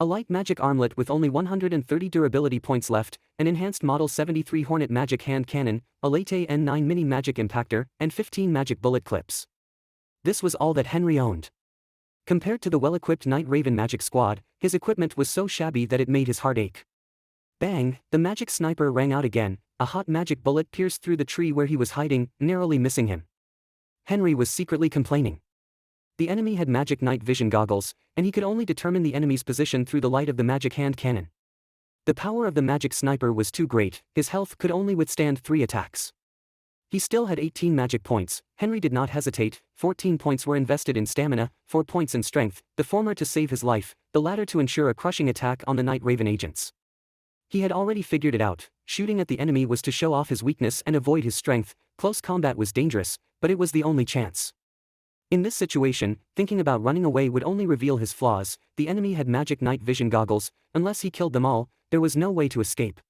A light magic armlet with only 130 durability points left, an enhanced Model 73 Hornet magic hand cannon, a Late N9 mini magic impactor, and 15 magic bullet clips. This was all that Henry owned. Compared to the well-equipped Night Raven magic squad, his equipment was so shabby that it made his heart ache. Bang, the magic sniper rang out again, a hot magic bullet pierced through the tree where he was hiding, narrowly missing him. Henry was secretly complaining. The enemy had magic night vision goggles, and he could only determine the enemy's position through the light of the magic hand cannon. The power of the magic sniper was too great, his health could only withstand 3 attacks. He still had 18 magic points. Henry did not hesitate. 14 points were invested in stamina, 4 points in strength, the former to save his life, the latter to ensure a crushing attack on the Night Raven agents. He had already figured it out. Shooting at the enemy was to show off his weakness and avoid his strength. Close combat was dangerous, but it was the only chance. In this situation, thinking about running away would only reveal his flaws. The enemy had magic night vision goggles. Unless he killed them all, there was no way to escape.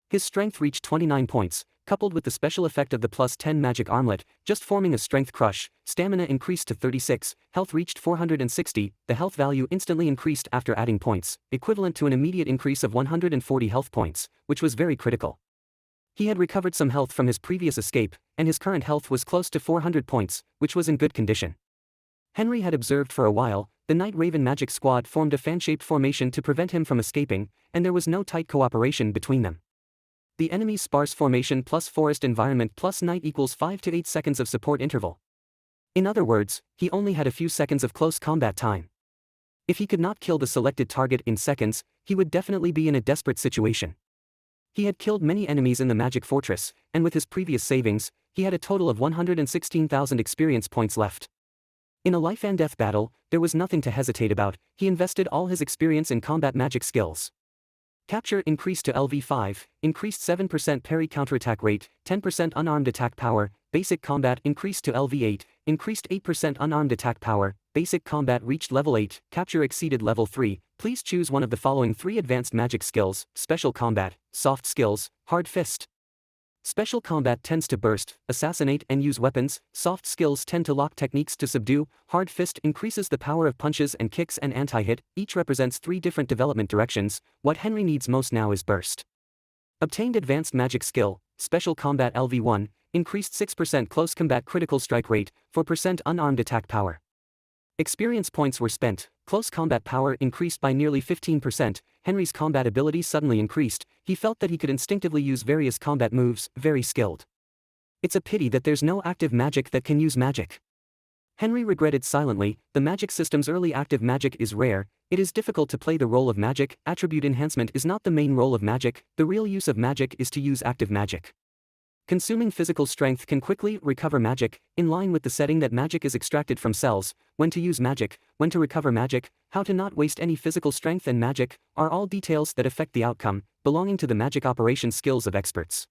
His strength reached 29 points, coupled with the special effect of the plus 10 magic armlet, just forming a strength crush. Stamina increased to 36, health reached 460, the health value instantly increased after adding points, equivalent to an immediate increase of 140 health points, which was very critical. He had recovered some health from his previous escape, and his current health was close to 400 points, which was in good condition. Henry had observed for a while, the Night Raven magic squad formed a fan-shaped formation to prevent him from escaping, and there was no tight cooperation between them. The enemy's sparse formation plus forest environment plus night equals 5 to 8 seconds of support interval. In other words, he only had a few seconds of close combat time. If he could not kill the selected target in seconds, he would definitely be in a desperate situation. He had killed many enemies in the Magic Fortress, and with his previous savings, he had a total of 116,000 experience points left. In a life and death battle, there was nothing to hesitate about. He invested all his experience in combat magic skills. Capture increased to LV5, increased 7% parry counterattack rate, 10% unarmed attack power. Basic combat increased to LV8, increased 8% unarmed attack power. Basic combat reached level 8, capture exceeded level 3. Please choose one of the following 3 advanced magic skills: special combat, soft skills, hard fist. Special combat tends to burst, assassinate and use weapons. Soft skills tend to lock techniques to subdue. Hard fist increases the power of punches and kicks and anti-hit. Each represents 3 different development directions. What Henry needs most now is burst. Obtained advanced magic skill, special combat LV1, increased 6% close combat critical strike rate, 4% unarmed attack power. Experience points were spent. Close combat power increased by nearly 15%. Henry's combat ability suddenly increased. He felt that he could instinctively use various combat moves, very skilled. It's a pity that there's no active magic that can use magic. Henry regretted silently. The magic system's early active magic is rare. It is difficult to play the role of magic. Attribute enhancement is not the main role of magic. The real use of magic is to use active magic. Consuming physical strength can quickly recover magic, in line with the setting that magic is extracted from cells. When to use magic, when to recover magic, how to not waste any physical strength and magic, are all details that affect the outcome, belonging to the magic operation skills of experts.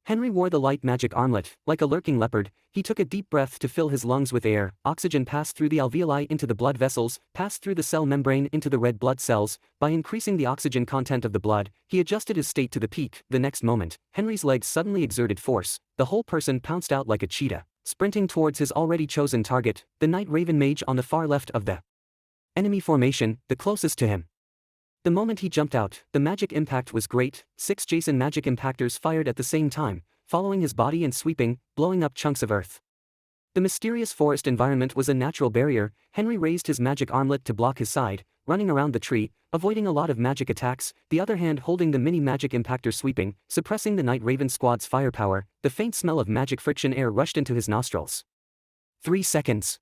Henry wore the light magic armlet. Like a lurking leopard, he took a deep breath to fill his lungs with air. Oxygen passed through the alveoli into the blood vessels, passed through the cell membrane into the red blood cells. By increasing the oxygen content of the blood, he adjusted his state to the peak. The next moment, Henry's legs suddenly exerted force. The whole person pounced out like a cheetah, sprinting towards his already chosen target, the Night Raven mage on the far left of the enemy formation, the closest to him. The moment he jumped out, the magic impact was great. 6 Jason magic impactors fired at the same time, following his body and sweeping, blowing up chunks of earth. The mysterious forest environment was a natural barrier. Henry raised his magic armlet to block his side, running around the tree, avoiding a lot of magic attacks, the other hand holding the mini magic impactor sweeping, suppressing the Night Raven squad's firepower. The faint smell of magic friction air rushed into his nostrils. 3 seconds.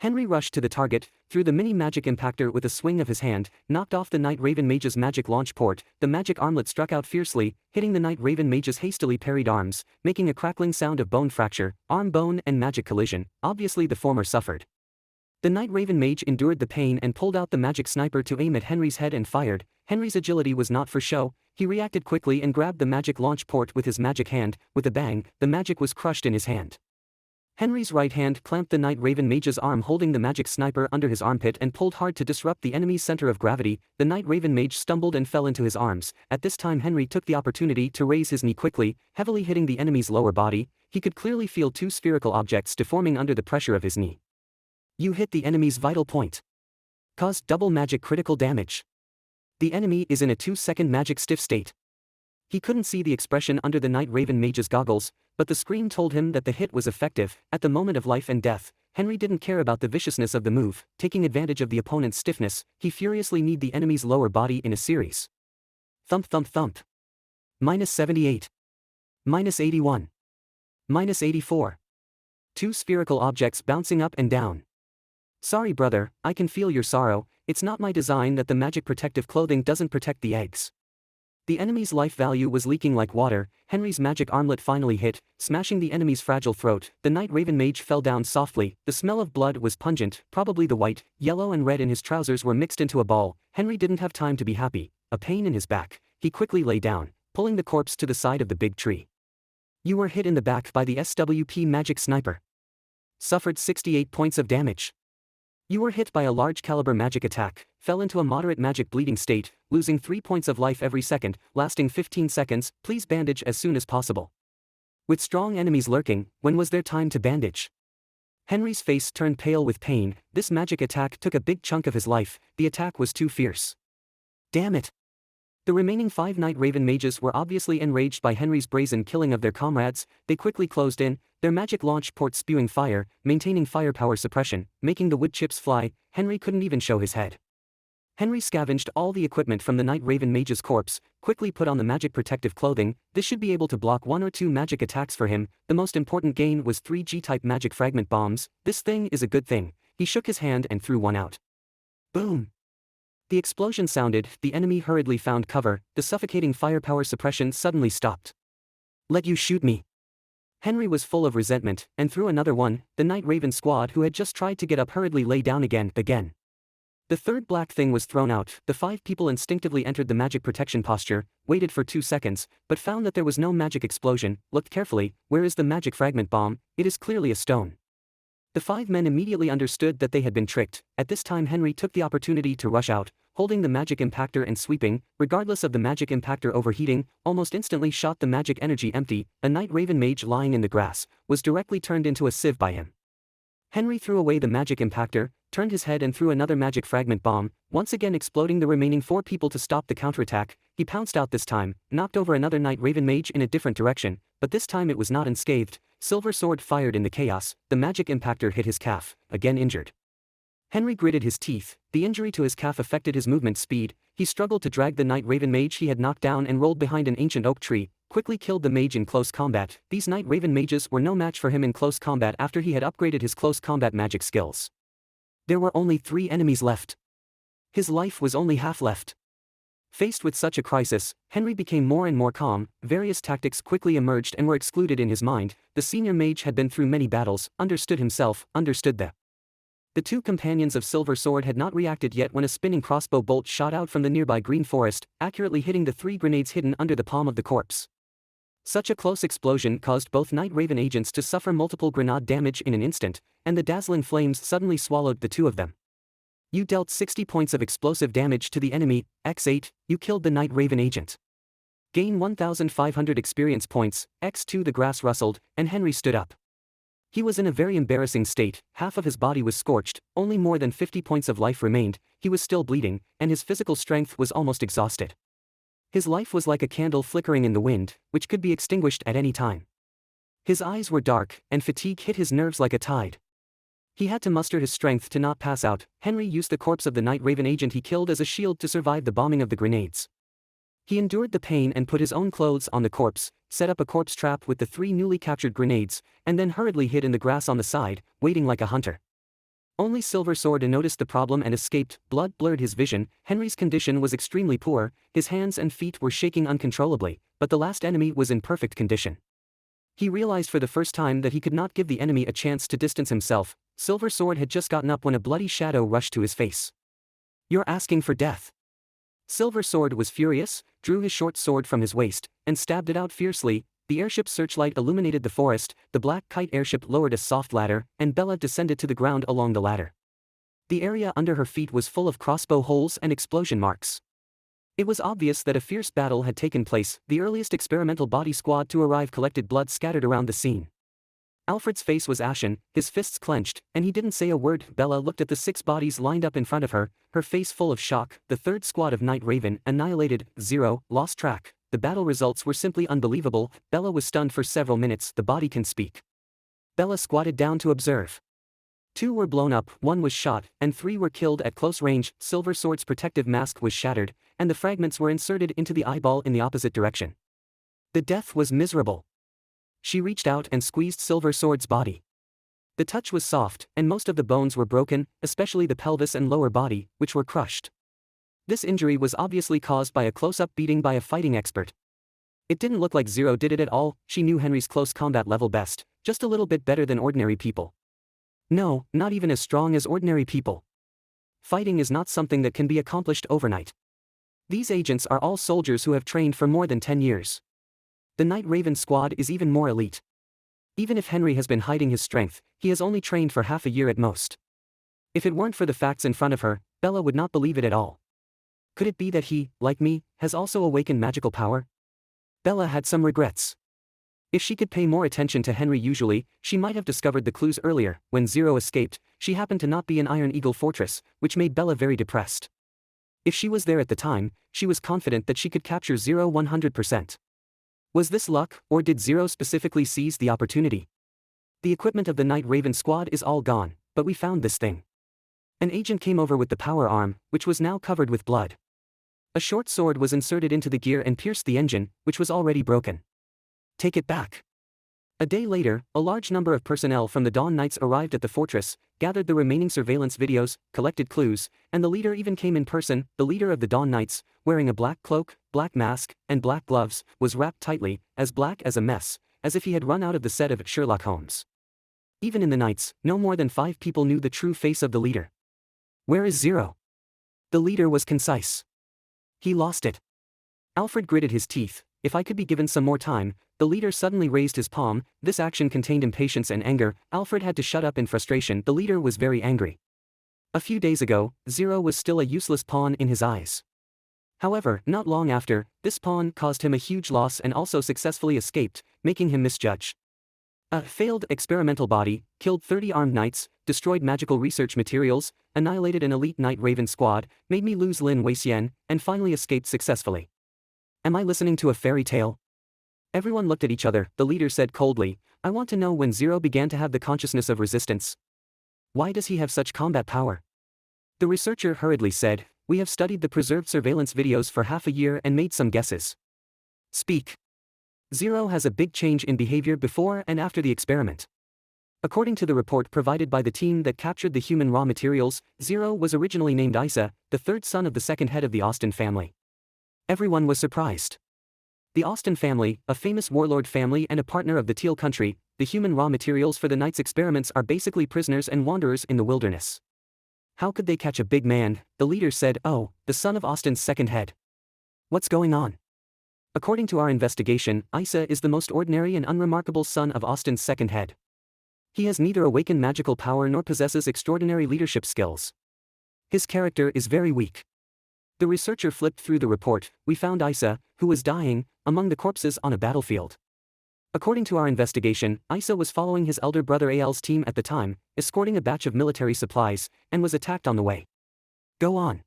Henry rushed to the target, threw the mini magic impactor with a swing of his hand, knocked off the Night Raven mage's magic launch port. The magic armlet struck out fiercely, hitting the Night Raven mage's hastily parried arms, making a crackling sound of bone fracture, arm bone and magic collision. Obviously the former suffered. The Night Raven mage endured the pain and pulled out the magic sniper to aim at Henry's head and fired. Henry's agility was not for show. He reacted quickly and grabbed the magic launch port with his magic hand. With a bang, the magic was crushed in his hand. Henry's right hand clamped the Night Raven mage's arm holding the magic sniper under his armpit and pulled hard to disrupt the enemy's center of gravity. The Night Raven mage stumbled and fell into his arms. At this time Henry took the opportunity to raise his knee quickly, heavily hitting the enemy's lower body. He could clearly feel 2 spherical objects deforming under the pressure of his knee. You hit the enemy's vital point. Caused double magic critical damage. The enemy is in a 2-second magic stiff state. He couldn't see the expression under the Night Raven Mage's goggles, but the screen told him that the hit was effective. At the moment of life and death, Henry didn't care about the viciousness of the move. Taking advantage of the opponent's stiffness, he furiously kneed the enemy's lower body in a series. Thump thump thump. -78. -81. -84. Two spherical objects bouncing up and down. Sorry brother, I can feel your sorrow, it's not my design that the magic protective clothing doesn't protect the eggs. The enemy's life value was leaking like water. Henry's magic armlet finally hit, smashing the enemy's fragile throat. The Night Raven Mage fell down softly. The smell of blood was pungent, probably the white, yellow and red in his trousers were mixed into a ball. Henry didn't have time to be happy. A pain in his back. He quickly lay down, pulling the corpse to the side of the big tree. You were hit in the back by the SWP magic sniper. Suffered 68 points of damage. You were hit by a large caliber magic attack, fell into a moderate magic bleeding state, losing 3 points of life every second, lasting 15 seconds, please bandage as soon as possible. With strong enemies lurking, when was there time to bandage? Henry's face turned pale with pain. This magic attack took a big chunk of his life. The attack was too fierce. Damn it. The remaining 5 Night Raven mages were obviously enraged by Henry's brazen killing of their comrades. They quickly closed in, their magic launch port spewing fire, maintaining firepower suppression, making the wood chips fly. Henry couldn't even show his head. Henry scavenged all the equipment from the Night Raven mage's corpse, quickly put on the magic protective clothing. This should be able to block 1 or 2 magic attacks for him. The most important gain was 3 G-type magic fragment bombs. This thing is a good thing. He shook his hand and threw one out. Boom! The explosion sounded. The enemy hurriedly found cover. The suffocating firepower suppression suddenly stopped. Let you shoot me. Henry was full of resentment, and threw another one. The Night Raven squad who had just tried to get up hurriedly lay down again. The third black thing was thrown out. The 5 people instinctively entered the magic protection posture, waited for 2 seconds, but found that there was no magic explosion, looked carefully. Where is the magic fragment bomb? It is clearly a stone. The 5 men immediately understood that they had been tricked. At this time Henry took the opportunity to rush out, holding the magic impactor and sweeping, regardless of the magic impactor overheating, almost instantly shot the magic energy empty. A Night Raven mage lying in the grass was directly turned into a sieve by him. Henry threw away the magic impactor, turned his head and threw another magic fragment bomb, once again exploding the remaining 4 people to stop the counterattack. He pounced out this time, knocked over another Night Raven mage in a different direction, but this time it was not unscathed. Silver sword fired in the chaos. The magic impactor hit his calf, again injured. Henry gritted his teeth. The injury to his calf affected his movement speed. He struggled to drag the Night Raven mage he had knocked down and rolled behind an ancient oak tree, quickly killed the mage in close combat. These Night Raven mages were no match for him in close combat after he had upgraded his close combat magic skills. There were only 3 enemies left. His life was only half left. Faced with such a crisis, Henry became more and more calm. Various tactics quickly emerged and were excluded in his mind. The senior mage had been through many battles, understood himself, understood the 2 companions of Silver Sword had not reacted yet when a spinning crossbow bolt shot out from the nearby green forest, accurately hitting the 3 grenades hidden under the palm of the corpse. Such a close explosion caused both Night Raven agents to suffer multiple grenade damage in an instant, and the dazzling flames suddenly swallowed the 2 of them. You dealt 60 points of explosive damage to the enemy. X8, you killed the Night Raven agent. Gain 1,500 experience points. X2 the grass rustled, and Henry stood up. He was in a very embarrassing state. Half of his body was scorched, only more than 50 points of life remained, he was still bleeding, and his physical strength was almost exhausted. His life was like a candle flickering in the wind, which could be extinguished at any time. His eyes were dark, and fatigue hit his nerves like a tide. He had to muster his strength to not pass out. Henry used the corpse of the Night Raven agent he killed as a shield to survive the bombing of the grenades. He endured the pain and put his own clothes on the corpse, set up a corpse trap with the 3 newly captured grenades, and then hurriedly hid in the grass on the side, waiting like a hunter. Only Silver Sword noticed the problem and escaped. Blood blurred his vision. Henry's condition was extremely poor, his hands and feet were shaking uncontrollably, but the last enemy was in perfect condition. He realized for the first time that he could not give the enemy a chance to distance himself. Silver Sword had just gotten up when a bloody shadow rushed to his face. You're asking for death. Silver Sword was furious, drew his short sword from his waist, and stabbed it out fiercely. The airship's searchlight illuminated the forest. The black kite airship lowered a soft ladder, and Bella descended to the ground along the ladder. The area under her feet was full of crossbow holes and explosion marks. It was obvious that a fierce battle had taken place. The earliest experimental body squad to arrive collected blood scattered around the scene. Alfred's face was ashen, his fists clenched, and he didn't say a word. Bella looked at the 6 bodies lined up in front of her, her face full of shock. The third squad of Night Raven annihilated, 0, lost track. The battle results were simply unbelievable. Bella was stunned for several minutes. The body can speak. Bella squatted down to observe. 2 were blown up, 1 was shot, and 3 were killed at close range. Silver Sword's protective mask was shattered, and the fragments were inserted into the eyeball in the opposite direction. The death was miserable. She reached out and squeezed Silver Sword's body. The touch was soft, and most of the bones were broken, especially the pelvis and lower body, which were crushed. This injury was obviously caused by a close-up beating by a fighting expert. It didn't look like Zero did it at all. She knew Henry's close combat level best, just a little bit better than ordinary people. No, not even as strong as ordinary people. Fighting is not something that can be accomplished overnight. These agents are all soldiers who have trained for more than 10 years. The Night Raven squad is even more elite. Even if Henry has been hiding his strength, he has only trained for half a year at most. If it weren't for the facts in front of her, Bella would not believe it at all. Could it be that he, like me, has also awakened magical power? Bella had some regrets. If she could pay more attention to Henry usually, she might have discovered the clues earlier. When Zero escaped, she happened to not be in Iron Eagle Fortress, which made Bella very depressed. If she was there at the time, she was confident that she could capture Zero 100%. Was this luck, or did Zero specifically seize the opportunity? The equipment of the Night Raven squad is all gone, but we found this thing. An agent came over with the power arm, which was now covered with blood. A short sword was inserted into the gear and pierced the engine, which was already broken. Take it back. A day later, a large number of personnel from the Dawn Knights arrived at the fortress, gathered the remaining surveillance videos, collected clues, and the leader even came in person. The leader of the Dawn Knights, wearing a black cloak, black mask, and black gloves, was wrapped tightly, as black as a mess, as if he had run out of the set of Sherlock Holmes. Even in the Knights, no more than 5 people knew the true face of the leader. Where is Zero? The leader was concise. He lost it. Alfred gritted his teeth. If I could be given some more time. The leader suddenly raised his palm. This action contained impatience and anger. Alfred had to shut up in frustration. The leader was very angry. A few days ago, Zero was still a useless pawn in his eyes. However, not long after, this pawn caused him a huge loss and also successfully escaped, making him misjudged. A failed experimental body, killed 30 armed knights, destroyed magical research materials, annihilated an elite Night Raven squad, made me lose Lin Weixian, and finally escaped successfully. Am I listening to a fairy tale? Everyone looked at each other. The leader said coldly, I want to know when Zero began to have the consciousness of resistance. Why does he have such combat power? The researcher hurriedly said, we have studied the preserved surveillance videos for half a year and made some guesses. Speak. Zero has a big change in behavior before and after the experiment. According to the report provided by the team that captured the human raw materials, Zero was originally named Isa, the 3rd son of the 2nd head of the Austin family. Everyone was surprised. The Austin family, a famous warlord family and a partner of the Teal country, the human raw materials for the Knights' experiments are basically prisoners and wanderers in the wilderness. How could they catch a big man? The leader said, oh, the son of Austin's 2nd head. What's going on? According to our investigation, Isa is the most ordinary and unremarkable son of Austin's 2nd head. He has neither awakened magical power nor possesses extraordinary leadership skills. His character is very weak. The researcher flipped through the report. We found Isa, who was dying, among the corpses on a battlefield. According to our investigation, Isa was following his elder brother Al's team at the time, escorting a batch of military supplies, and was attacked on the way. Go on.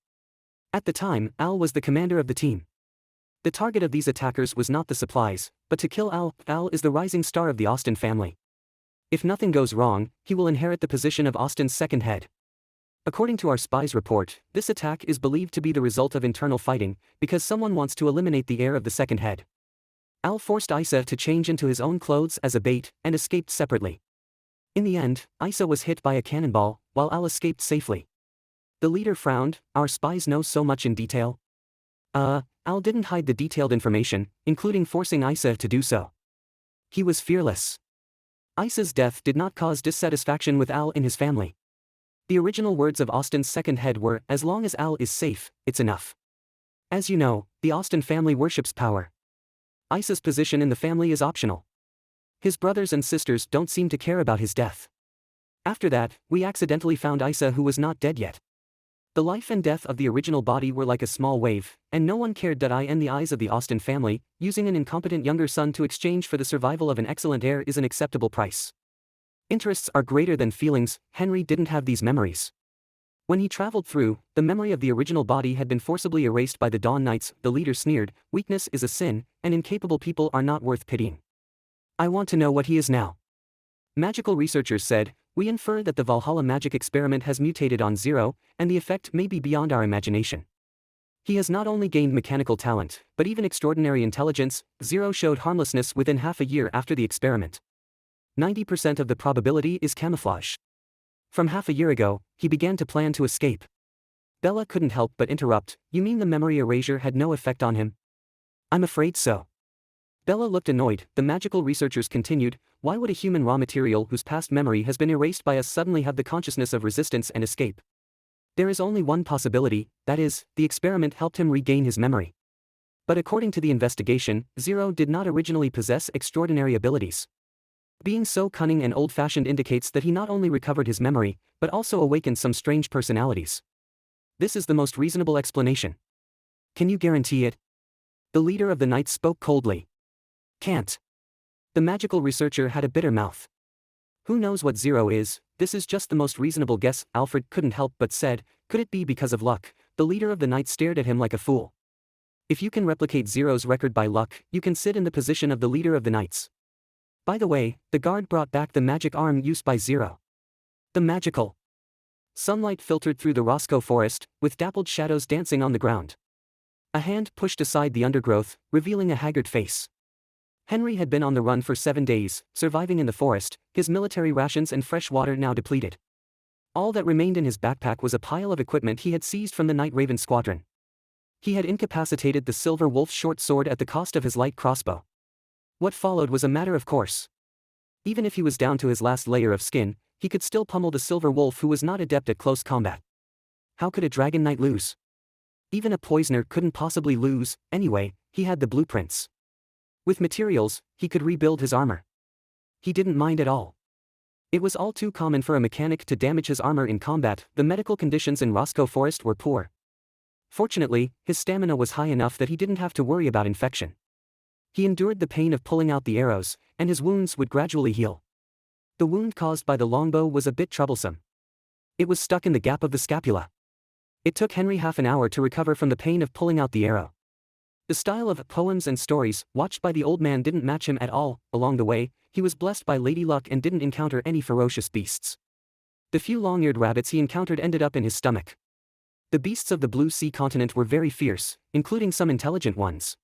At the time, Al was the commander of the team. The target of these attackers was not the supplies, but to kill Al. Al is the rising star of the Austin family. If nothing goes wrong, he will inherit the position of Austin's 2nd head. According to our spy's report, this attack is believed to be the result of internal fighting, because someone wants to eliminate the heir of the 2nd head. Al forced Isa to change into his own clothes as a bait, and escaped separately. In the end, Isa was hit by a cannonball, while Al escaped safely. The leader frowned. Our spies know so much in detail. Al didn't hide the detailed information, including forcing Isa to do so. He was fearless. Isa's death did not cause dissatisfaction with Al in his family. The original words of Austin's 2nd head were, as long as Al is safe, it's enough. As you know, the Austin family worships power. Isa's position in the family is optional. His brothers and sisters don't seem to care about his death. After that, we accidentally found Isa, who was not dead yet. The life and death of the original body were like a small wave, and no one cared that in the eyes of the Austin family, using an incompetent younger son to exchange for the survival of an excellent heir is an acceptable price. Interests are greater than feelings. Henry didn't have these memories. When he traveled through, the memory of the original body had been forcibly erased by the Dawn Knights. The leader sneered, "Weakness is a sin, and incapable people are not worth pitying. I want to know what he is now." Magical researchers said, "We infer that the Valhalla magic experiment has mutated on Zero, and the effect may be beyond our imagination. He has not only gained mechanical talent, but even extraordinary intelligence." Zero showed harmlessness within half a year after the experiment. 90% of the probability is camouflage. From half a year ago, he began to plan to escape. Bella couldn't help but interrupt, "You mean the memory erasure had no effect on him?" "I'm afraid so." Bella looked annoyed. The magical researchers continued, "Why would a human raw material whose past memory has been erased by us suddenly have the consciousness of resistance and escape? There is only one possibility, that is, the experiment helped him regain his memory. But according to the investigation, Zero did not originally possess extraordinary abilities. Being so cunning and old-fashioned indicates that he not only recovered his memory, but also awakened some strange personalities. This is the most reasonable explanation." "Can you guarantee it?" The leader of the Knights spoke coldly. "Can't." The magical researcher had a bitter mouth. "Who knows what Zero is? This is just the most reasonable guess." Alfred couldn't help but said, "Could it be because of luck?" The leader of the Knights stared at him like a fool. "If you can replicate Zero's record by luck, you can sit in the position of the leader of the Knights. By the way, the guard brought back the magic arm used by Zero." The magical sunlight filtered through the Roscoe forest, with dappled shadows dancing on the ground. A hand pushed aside the undergrowth, revealing a haggard face. Henry had been on the run for 7 days, surviving in the forest, his military rations and fresh water now depleted. All that remained in his backpack was a pile of equipment he had seized from the Night Raven squadron. He had incapacitated the Silver Wolf's short sword at the cost of his light crossbow. What followed was a matter of course. Even if he was down to his last layer of skin, he could still pummel the Silver Wolf, who was not adept at close combat. How could a Dragon Knight lose? Even a poisoner couldn't possibly lose. Anyway, he had the blueprints. With materials, he could rebuild his armor. He didn't mind at all. It was all too common for a mechanic to damage his armor in combat. The medical conditions in Roscoe Forest were poor. Fortunately, his stamina was high enough that he didn't have to worry about infection. He endured the pain of pulling out the arrows, and his wounds would gradually heal. The wound caused by the longbow was a bit troublesome. It was stuck in the gap of the scapula. It took Henry half an hour to recover from the pain of pulling out the arrow. The style of poems and stories watched by the old man didn't match him at all. Along the way, he was blessed by Lady Luck and didn't encounter any ferocious beasts. The few long-eared rabbits he encountered ended up in his stomach. The beasts of the Blue Sea continent were very fierce, including some intelligent ones.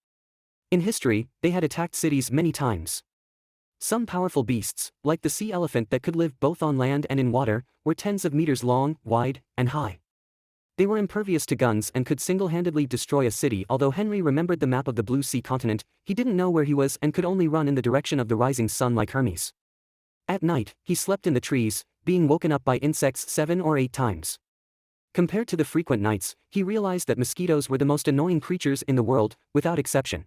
In history, they had attacked cities many times. Some powerful beasts, like the sea elephant that could live both on land and in water, were tens of meters long, wide, and high. They were impervious to guns and could single-handedly destroy a city. Although Henry remembered the map of the Blue Sea continent, he didn't know where he was and could only run in the direction of the rising sun like Hermes. At night, he slept in the trees, being woken up by insects 7 or 8 times. Compared to the frequent nights, he realized that mosquitoes were the most annoying creatures in the world, without exception.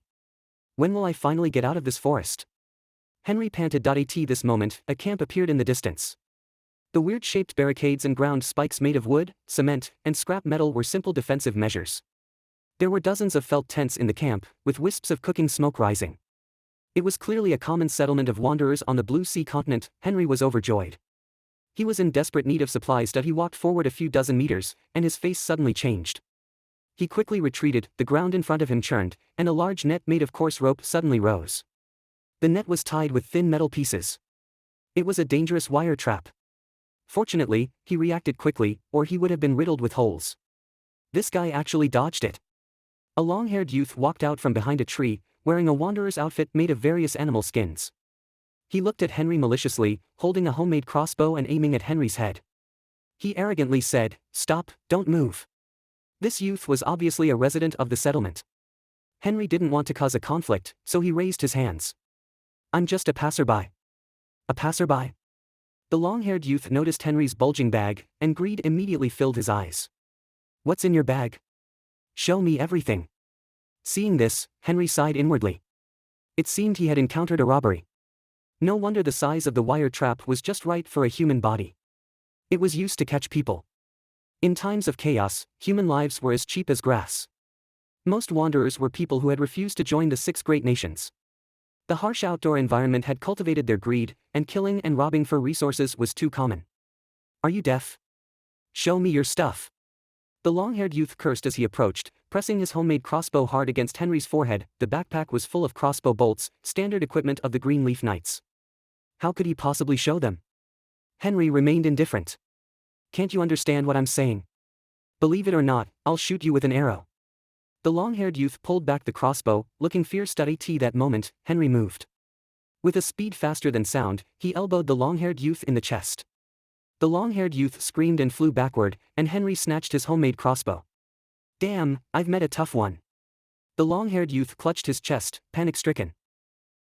When will I finally get out of this forest? Henry panted. At this moment, a camp appeared in the distance. The weird-shaped barricades and ground spikes made of wood, cement, and scrap metal were simple defensive measures. There were dozens of felt tents in the camp, with wisps of cooking smoke rising. It was clearly a common settlement of wanderers on the Blue Sea continent. Henry was overjoyed. He was in desperate need of supplies. He walked forward a few dozen meters, and his face suddenly changed. He quickly retreated, the ground in front of him churned, and a large net made of coarse rope suddenly rose. The net was tied with thin metal pieces. It was a dangerous wire trap. Fortunately, he reacted quickly, or he would have been riddled with holes. This guy actually dodged it. A long-haired youth walked out from behind a tree, wearing a wanderer's outfit made of various animal skins. He looked at Henry maliciously, holding a homemade crossbow and aiming at Henry's head. He arrogantly said, "Stop, don't move." This youth was obviously a resident of the settlement. Henry didn't want to cause a conflict, so he raised his hands. "I'm just a passerby." "A passerby?" The long-haired youth noticed Henry's bulging bag, and greed immediately filled his eyes. "What's in your bag? Show me everything." Seeing this, Henry sighed inwardly. It seemed he had encountered a robbery. No wonder the size of the wire trap was just right for a human body. It was used to catch people. In times of chaos, human lives were as cheap as grass. Most wanderers were people who had refused to join the 6 great nations. The harsh outdoor environment had cultivated their greed, and killing and robbing for resources was too common. Are you deaf? Show me your stuff. The long-haired youth cursed as he approached, pressing his homemade crossbow hard against Henry's forehead. The backpack was full of crossbow bolts, standard equipment of the Greenleaf Knights. How could he possibly show them? Henry remained indifferent. Can't you understand what I'm saying? Believe it or not, I'll shoot you with an arrow. The long-haired youth pulled back the crossbow, looking fierce. At that moment, Henry moved. With a speed faster than sound, he elbowed the long-haired youth in the chest. The long-haired youth screamed and flew backward, and Henry snatched his homemade crossbow. Damn, I've met a tough one. The long-haired youth clutched his chest, panic-stricken.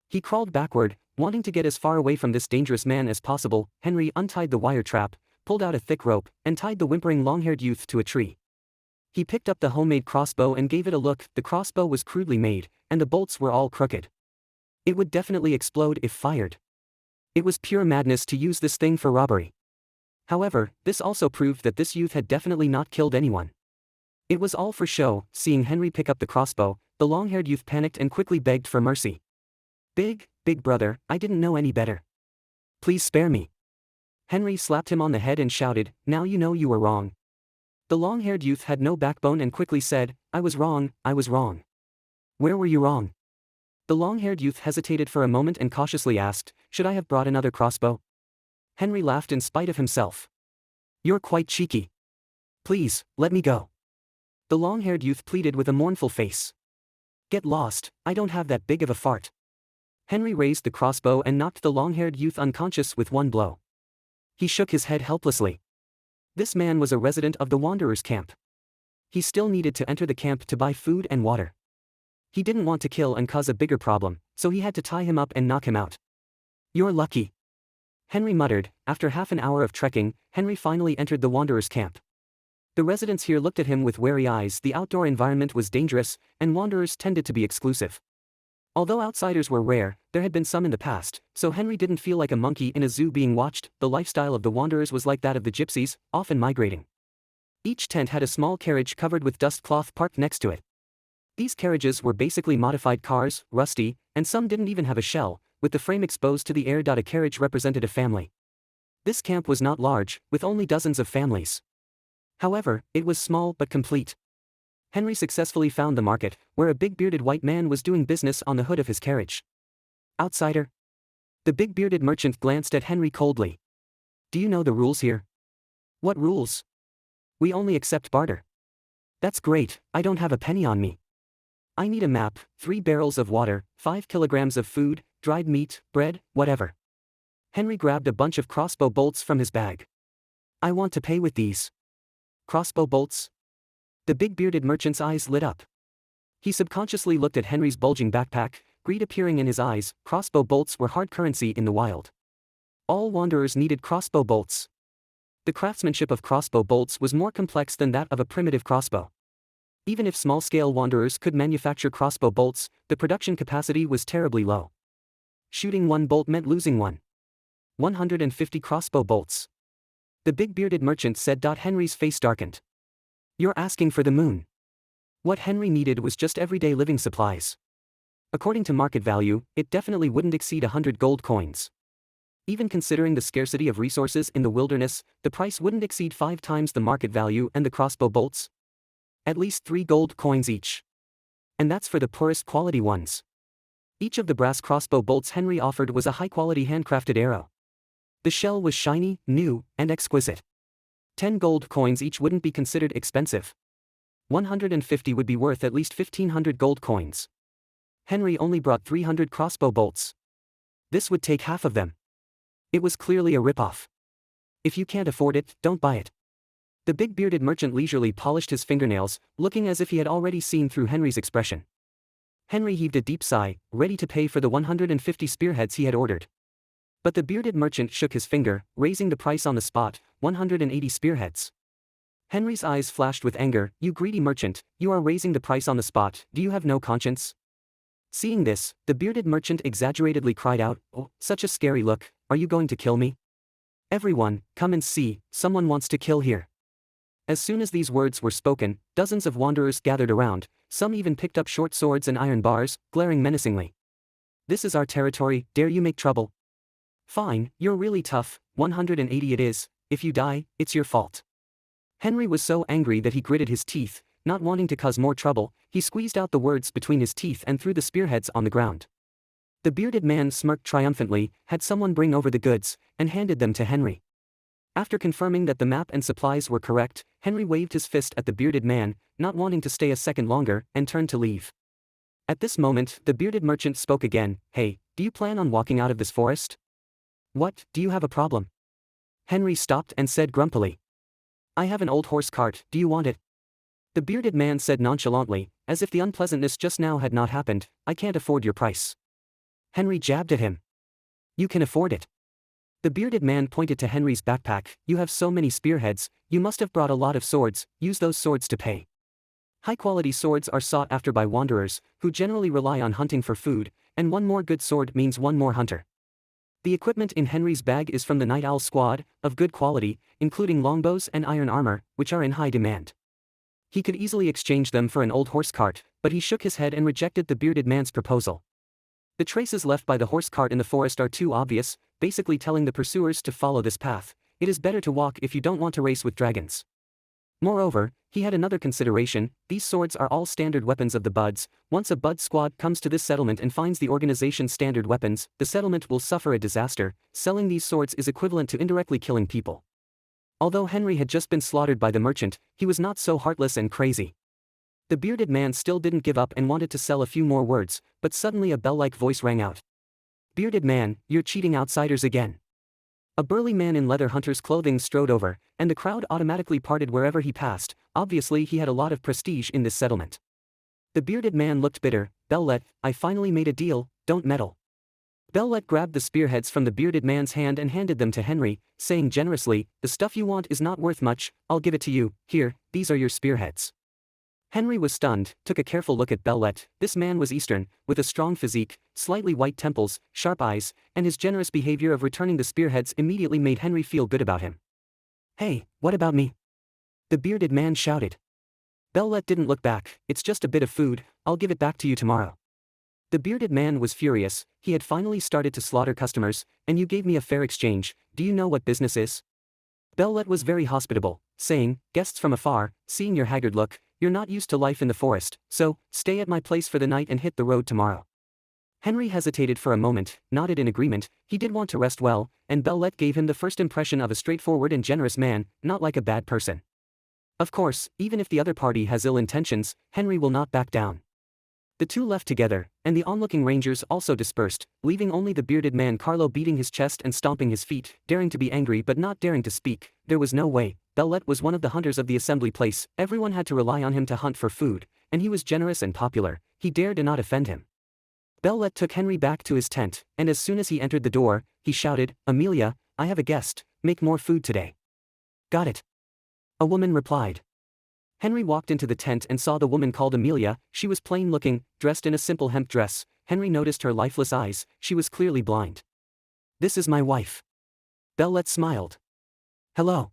He crawled backward, wanting to get as far away from this dangerous man as possible. Henry untied the wire trap, pulled out a thick rope, and tied the whimpering long-haired youth to a tree. He picked up the homemade crossbow and gave it a look. The crossbow was crudely made, and the bolts were all crooked. It would definitely explode if fired. It was pure madness to use this thing for robbery. However, this also proved that this youth had definitely not killed anyone. It was all for show. Seeing Henry pick up the crossbow, the long-haired youth panicked and quickly begged for mercy. Big brother, I didn't know any better. Please spare me. Henry slapped him on the head and shouted, now you know you were wrong. The long-haired youth had no backbone and quickly said, I was wrong. Where were you wrong? The long-haired youth hesitated for a moment and cautiously asked, should I have brought another crossbow? Henry laughed in spite of himself. You're quite cheeky. Please, let me go. The long-haired youth pleaded with a mournful face. Get lost, I don't have that big of a fart. Henry raised the crossbow and knocked the long-haired youth unconscious with one blow. He shook his head helplessly. This man was a resident of the Wanderers' camp. He still needed to enter the camp to buy food and water. He didn't want to kill and cause a bigger problem, so he had to tie him up and knock him out. You're lucky. Henry muttered. After half an hour of trekking, Henry finally entered the Wanderers' camp. The residents here looked at him with wary eyes. The outdoor environment was dangerous, and wanderers tended to be exclusive. Although outsiders were rare, there had been some in the past, so Henry didn't feel like a monkey in a zoo being watched. The lifestyle of the wanderers was like that of the gypsies, often migrating. Each tent had a small carriage covered with dust cloth parked next to it. These carriages were basically modified cars, rusty, and some didn't even have a shell, with the frame exposed to the air. A carriage represented a family. This camp was not large, with only dozens of families. However, it was small but complete. Henry successfully found the market, where a big bearded white man was doing business on the hood of his carriage. Outsider? The big bearded merchant glanced at Henry coldly. Do you know the rules here? What rules? We only accept barter. That's great, I don't have a penny on me. I need a map, 3 barrels of water, 5 kilograms of food, dried meat, bread, whatever. Henry grabbed a bunch of crossbow bolts from his bag. I want to pay with these. Crossbow bolts? The big bearded merchant's eyes lit up. He subconsciously looked at Henry's bulging backpack, greed appearing in his eyes. Crossbow bolts were hard currency in the wild. All wanderers needed crossbow bolts. The craftsmanship of crossbow bolts was more complex than that of a primitive crossbow. Even if small-scale wanderers could manufacture crossbow bolts, the production capacity was terribly low. Shooting one bolt meant losing one. 150 crossbow bolts. The big bearded merchant said. Henry's face darkened. You're asking for the moon. What Henry needed was just everyday living supplies. According to market value, it definitely wouldn't exceed 100 gold coins. Even considering the scarcity of resources in the wilderness, the price wouldn't exceed 5 times the market value. And the crossbow bolts? At least 3 gold coins each. And that's for the poorest quality ones. Each of the brass crossbow bolts Henry offered was a high-quality handcrafted arrow. The shell was shiny, new, and exquisite. 10 gold coins each wouldn't be considered expensive. 150 would be worth at least 1,500 gold coins. Henry only brought 300 crossbow bolts. This would take half of them. It was clearly a ripoff. If you can't afford it, don't buy it. The big bearded merchant leisurely polished his fingernails, looking as if he had already seen through Henry's expression. Henry heaved a deep sigh, ready to pay for the 150 spearheads he had ordered. But the bearded merchant shook his finger, raising the price on the spot, 180 spearheads. Henry's eyes flashed with anger. You greedy merchant, you are raising the price on the spot, do you have no conscience? Seeing this, the bearded merchant exaggeratedly cried out, oh, such a scary look, are you going to kill me? Everyone, come and see, someone wants to kill here. As soon as these words were spoken, dozens of wanderers gathered around, some even picked up short swords and iron bars, glaring menacingly. This is our territory, dare you make trouble? Fine, you're really tough, 180 it is, if you die, it's your fault. Henry was so angry that he gritted his teeth, not wanting to cause more trouble, he squeezed out the words between his teeth and threw the spearheads on the ground. The bearded man smirked triumphantly, had someone bring over the goods, and handed them to Henry. After confirming that the map and supplies were correct, Henry waved his fist at the bearded man, not wanting to stay a second longer, and turned to leave. At this moment, the bearded merchant spoke again. Hey, do you plan on walking out of this forest? What, do you have a problem? Henry stopped and said grumpily. I have an old horse cart, do you want it? The bearded man said nonchalantly, as if the unpleasantness just now had not happened, I can't afford your price. Henry jabbed at him. You can afford it. The bearded man pointed to Henry's backpack. You have so many spearheads, you must have brought a lot of swords, use those swords to pay. High-quality swords are sought after by wanderers, who generally rely on hunting for food, and one more good sword means one more hunter. The equipment in Henry's bag is from the Night Owl squad, of good quality, including longbows and iron armor, which are in high demand. He could easily exchange them for an old horse cart, but he shook his head and rejected the bearded man's proposal. The traces left by the horse cart in the forest are too obvious, basically telling the pursuers to follow this path. It is better to walk if you don't want to race with dragons. Moreover, he had another consideration. These swords are all standard weapons of the Buds. Once a Bud squad comes to this settlement and finds the organization's standard weapons, the settlement will suffer a disaster. Selling these swords is equivalent to indirectly killing people. Although Henry had just been slaughtered by the merchant, he was not so heartless and crazy. The bearded man still didn't give up and wanted to sell a few more words, but suddenly a bell-like voice rang out. Bearded man, you're cheating outsiders again. A burly man in leather hunter's clothing strode over, and the crowd automatically parted wherever he passed. Obviously he had a lot of prestige in this settlement. The bearded man looked bitter. Bellet, I finally made a deal, don't meddle. Bellet grabbed the spearheads from the bearded man's hand and handed them to Henry, saying generously, the stuff you want is not worth much, I'll give it to you, here, these are your spearheads. Henry was stunned, took a careful look at Bellet. This man was Eastern, with a strong physique, slightly white temples, sharp eyes, and his generous behavior of returning the spearheads immediately made Henry feel good about him. Hey, what about me? The bearded man shouted. Bellet didn't look back. It's just a bit of food, I'll give it back to you tomorrow. The bearded man was furious. He had finally started to slaughter customers, and you gave me a fair exchange. Do you know what business is? Bellet was very hospitable, saying, guests from afar, seeing your haggard look, you're not used to life in the forest, so, stay at my place for the night and hit the road tomorrow. Henry hesitated for a moment, nodded in agreement. He did want to rest well, and Bellet gave him the first impression of a straightforward and generous man, not like a bad person. Of course, even if the other party has ill intentions, Henry will not back down. The two left together, and the onlooking rangers also dispersed, leaving only the bearded man Carlo beating his chest and stomping his feet, daring to be angry but not daring to speak. There was no way. Bellet was one of the hunters of the assembly place, everyone had to rely on him to hunt for food, and he was generous and popular, he dared not offend him. Bellet took Henry back to his tent, and as soon as he entered the door, he shouted, Amelia, I have a guest, make more food today. Got it. A woman replied. Henry walked into the tent and saw the woman called Amelia. She was plain-looking, dressed in a simple hemp dress. Henry noticed her lifeless eyes, she was clearly blind. This is my wife. Bellet smiled. Hello.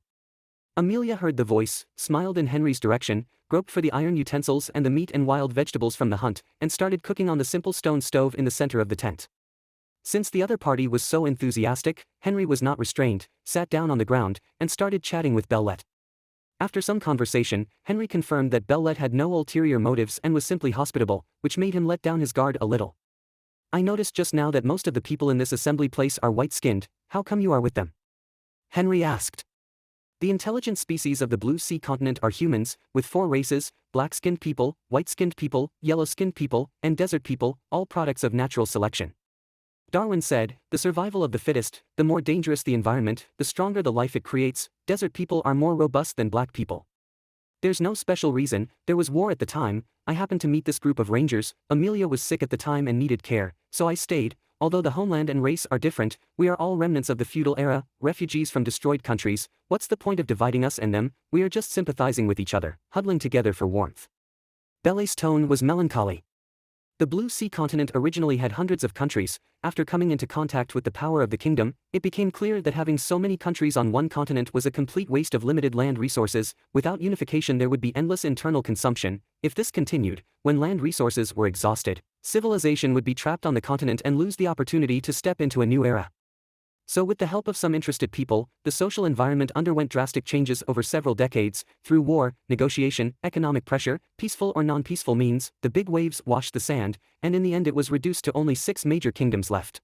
Amelia heard the voice, smiled in Henry's direction, groped for the iron utensils and the meat and wild vegetables from the hunt, and started cooking on the simple stone stove in the center of the tent. Since the other party was so enthusiastic, Henry was not restrained, sat down on the ground, and started chatting with Bellet. After some conversation, Henry confirmed that Bellet had no ulterior motives and was simply hospitable, which made him let down his guard a little. I noticed just now that most of the people in this assembly place are white-skinned, how come you are with them? Henry asked. The intelligent species of the Blue Sea continent are humans, with 4 races, black-skinned people, white-skinned people, yellow-skinned people, and desert people, all products of natural selection. Darwin said, the survival of the fittest, the more dangerous the environment, the stronger the life it creates. Desert people are more robust than black people. There's no special reason, there was war at the time, I happened to meet this group of rangers. Amelia was sick at the time and needed care, so I stayed. Although the homeland and race are different, we are all remnants of the feudal era, refugees from destroyed countries. What's the point of dividing us and them? We are just sympathizing with each other, huddling together for warmth. Bellet's tone was melancholy. The Blue Sea continent originally had hundreds of countries. After coming into contact with the power of the kingdom, it became clear that having so many countries on one continent was a complete waste of limited land resources. Without unification there would be endless internal consumption. If this continued, when land resources were exhausted, civilization would be trapped on the continent and lose the opportunity to step into a new era. So with the help of some interested people, the social environment underwent drastic changes over several decades. Through war, negotiation, economic pressure, peaceful or non-peaceful means, the big waves washed the sand, and in the end it was reduced to only 6 major kingdoms left.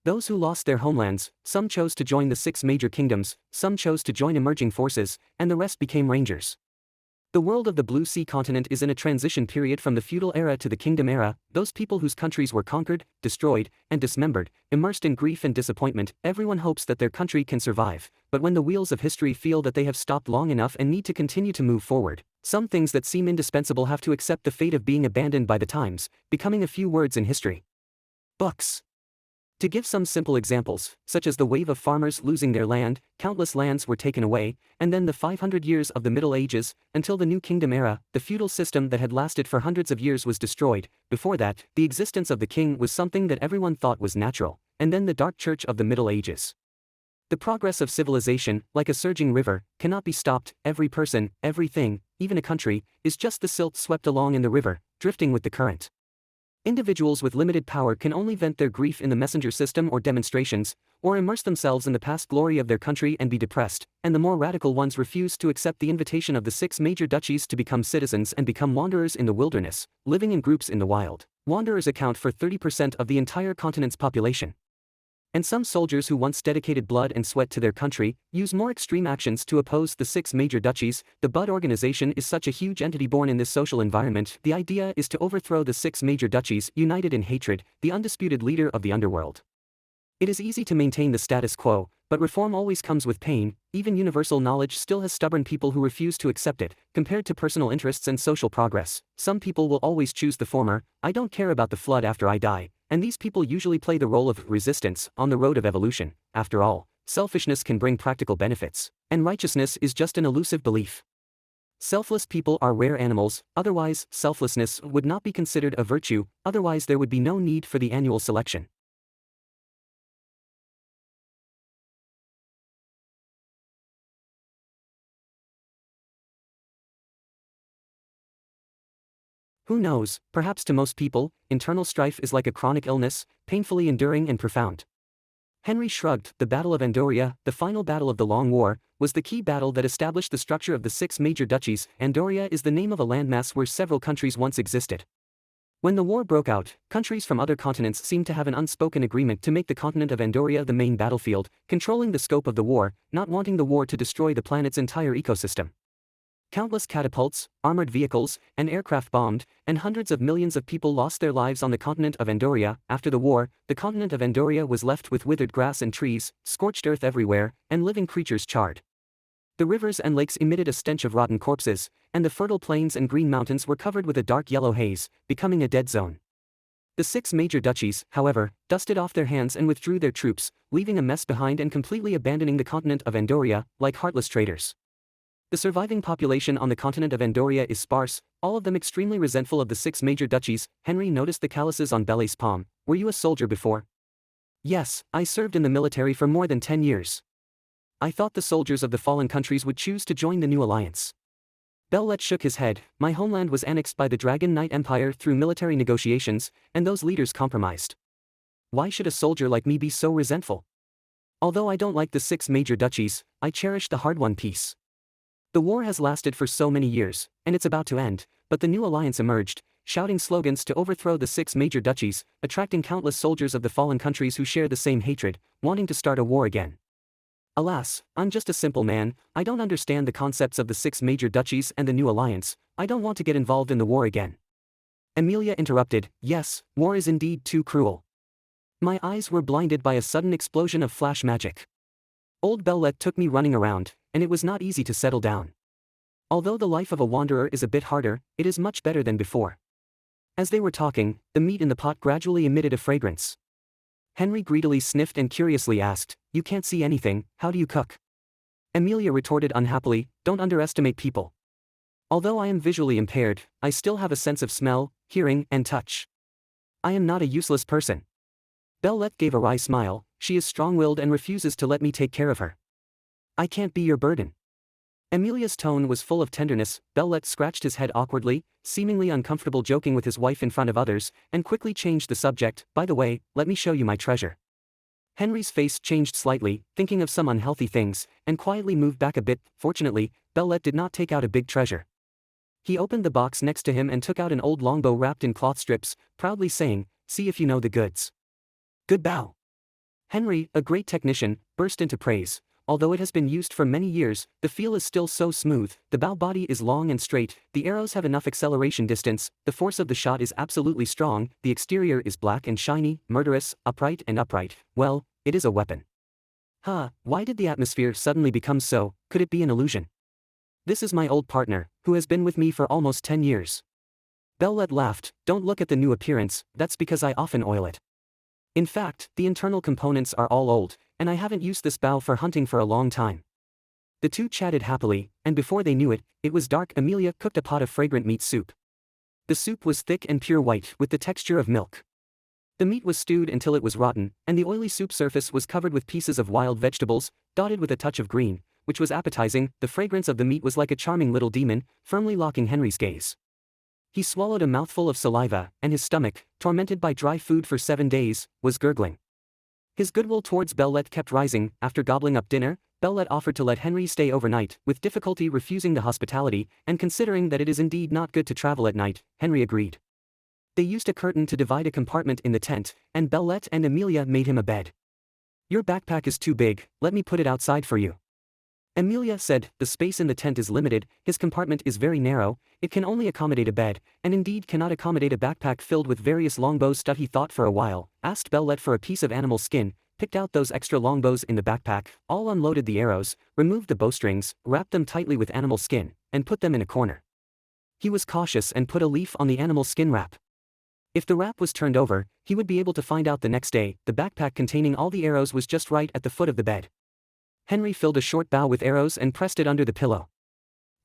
Those who lost their homelands, some chose to join the 6 major kingdoms, some chose to join emerging forces, and the rest became rangers. The world of the Blue Sea continent is in a transition period from the feudal era to the kingdom era. Those people whose countries were conquered, destroyed, and dismembered, immersed in grief and disappointment. Everyone hopes that their country can survive, but when the wheels of history feel that they have stopped long enough and need to continue to move forward, some things that seem indispensable have to accept the fate of being abandoned by the times, becoming a few words in history. Books. To give some simple examples, such as the wave of farmers losing their land, countless lands were taken away, and then the 500 years of the Middle Ages, until the New Kingdom era, the feudal system that had lasted for hundreds of years was destroyed. Before that, the existence of the king was something that everyone thought was natural, and then the Dark Church of the Middle Ages. The progress of civilization, like a surging river, cannot be stopped. Every person, everything, even a country, is just the silt swept along in the river, drifting with the current. Individuals with limited power can only vent their grief in the messenger system or demonstrations, or immerse themselves in the past glory of their country and be depressed, and the more radical ones refuse to accept the invitation of the 6 major duchies to become citizens and become wanderers in the wilderness, living in groups in the wild. Wanderers account for 30% of the entire continent's population. And some soldiers who once dedicated blood and sweat to their country use more extreme actions to oppose the 6 major duchies. The Bud organization is such a huge entity born in this social environment. The idea is to overthrow the 6 major duchies, united in hatred, the undisputed leader of the underworld. It is easy to maintain the status quo, but reform always comes with pain. Even universal knowledge still has stubborn people who refuse to accept it. Compared to personal interests and social progress, some people will always choose the former. I don't care about the flood after I die. And these people usually play the role of resistance on the road of evolution. After all, selfishness can bring practical benefits, and righteousness is just an elusive belief. Selfless people are rare animals, otherwise selflessness would not be considered a virtue, otherwise there would be no need for the annual selection. Who knows, perhaps to most people, internal strife is like a chronic illness, painfully enduring and profound. Henry shrugged. The Battle of Andoria, the final battle of the Long War, was the key battle that established the structure of the 6 major duchies. Andoria is the name of a landmass where several countries once existed. When the war broke out, countries from other continents seemed to have an unspoken agreement to make the continent of Andoria the main battlefield, controlling the scope of the war, not wanting the war to destroy the planet's entire ecosystem. Countless catapults, armored vehicles, and aircraft bombed, and hundreds of millions of people lost their lives on the continent of Andoria. After the war, the continent of Andoria was left with withered grass and trees, scorched earth everywhere, and living creatures charred. The rivers and lakes emitted a stench of rotten corpses, and the fertile plains and green mountains were covered with a dark yellow haze, becoming a dead zone. The 6 major duchies, however, dusted off their hands and withdrew their troops, leaving a mess behind and completely abandoning the continent of Andoria, like heartless traitors. The surviving population on the continent of Andoria is sparse, all of them extremely resentful of the 6 major duchies. Henry noticed the calluses on Belle's palm. Were you a soldier before? Yes, I served in the military for more than 10 years. I thought the soldiers of the fallen countries would choose to join the new alliance. Bellet shook his head. My homeland was annexed by the Dragon Knight Empire through military negotiations, and those leaders compromised. Why should a soldier like me be so resentful? Although I don't like the 6 major duchies, I cherish the hard-won peace. The war has lasted for so many years, and it's about to end, but the new alliance emerged, shouting slogans to overthrow the 6 major duchies, attracting countless soldiers of the fallen countries who share the same hatred, wanting to start a war again. Alas, I'm just a simple man. I don't understand the concepts of the 6 major duchies and the new alliance. I don't want to get involved in the war again. Amelia interrupted. Yes, war is indeed too cruel. My eyes were blinded by a sudden explosion of flash magic. Old Bellet took me running around, and it was not easy to settle down. Although the life of a wanderer is a bit harder, it is much better than before. As they were talking, the meat in the pot gradually emitted a fragrance. Henry greedily sniffed and curiously asked, "You can't see anything, how do you cook?" Amelia retorted unhappily, "Don't underestimate people. Although I am visually impaired, I still have a sense of smell, hearing, and touch. I am not a useless person. Bellette gave a wry smile. She is strong-willed and refuses to let me take care of her. I can't be your burden. Amelia's tone was full of tenderness. Bellette scratched his head awkwardly, seemingly uncomfortable joking with his wife in front of others, and quickly changed the subject. By the way, let me show you my treasure. Henry's face changed slightly, thinking of some unhealthy things, and quietly moved back a bit. Fortunately, Bellette did not take out a big treasure. He opened the box next to him and took out an old longbow wrapped in cloth strips, proudly saying, "See if you know the goods." Good bow. Henry, a great technician, burst into praise. Although it has been used for many years, the feel is still so smooth. The bow body is long and straight, the arrows have enough acceleration distance, the force of the shot is absolutely strong, the exterior is black and shiny, murderous, upright. Well, it is a weapon. Why did the atmosphere suddenly become so? Could it be an illusion? This is my old partner, who has been with me for almost 10 years. Bellette laughed. Don't look at the new appearance, that's because I often oil it. In fact, the internal components are all old, and I haven't used this bow for hunting for a long time. The two chatted happily, and before they knew it, it was dark. Amelia cooked a pot of fragrant meat soup. The soup was thick and pure white with the texture of milk. The meat was stewed until it was rotten, and the oily soup surface was covered with pieces of wild vegetables, dotted with a touch of green, which was appetizing. The fragrance of the meat was like a charming little demon, firmly locking Henry's gaze. He swallowed a mouthful of saliva, and his stomach, tormented by dry food for 7 days, was gurgling. His goodwill towards Bellette kept rising. After gobbling up dinner, Bellette offered to let Henry stay overnight, with difficulty refusing the hospitality, and considering that it is indeed not good to travel at night, Henry agreed. They used a curtain to divide a compartment in the tent, and Bellette and Amelia made him a bed. Your backpack is too big, let me put it outside for you. Amelia said, the space in the tent is limited, his compartment is very narrow, it can only accommodate a bed, and indeed cannot accommodate a backpack filled with various longbows. He thought for a while, asked Bellette for a piece of animal skin, picked out those extra longbows in the backpack, all unloaded the arrows, removed the bowstrings, wrapped them tightly with animal skin, and put them in a corner. He was cautious and put a leaf on the animal skin wrap. If the wrap was turned over, he would be able to find out the next day. The backpack containing all the arrows was just right at the foot of the bed. Henry filled a short bow with arrows and pressed it under the pillow.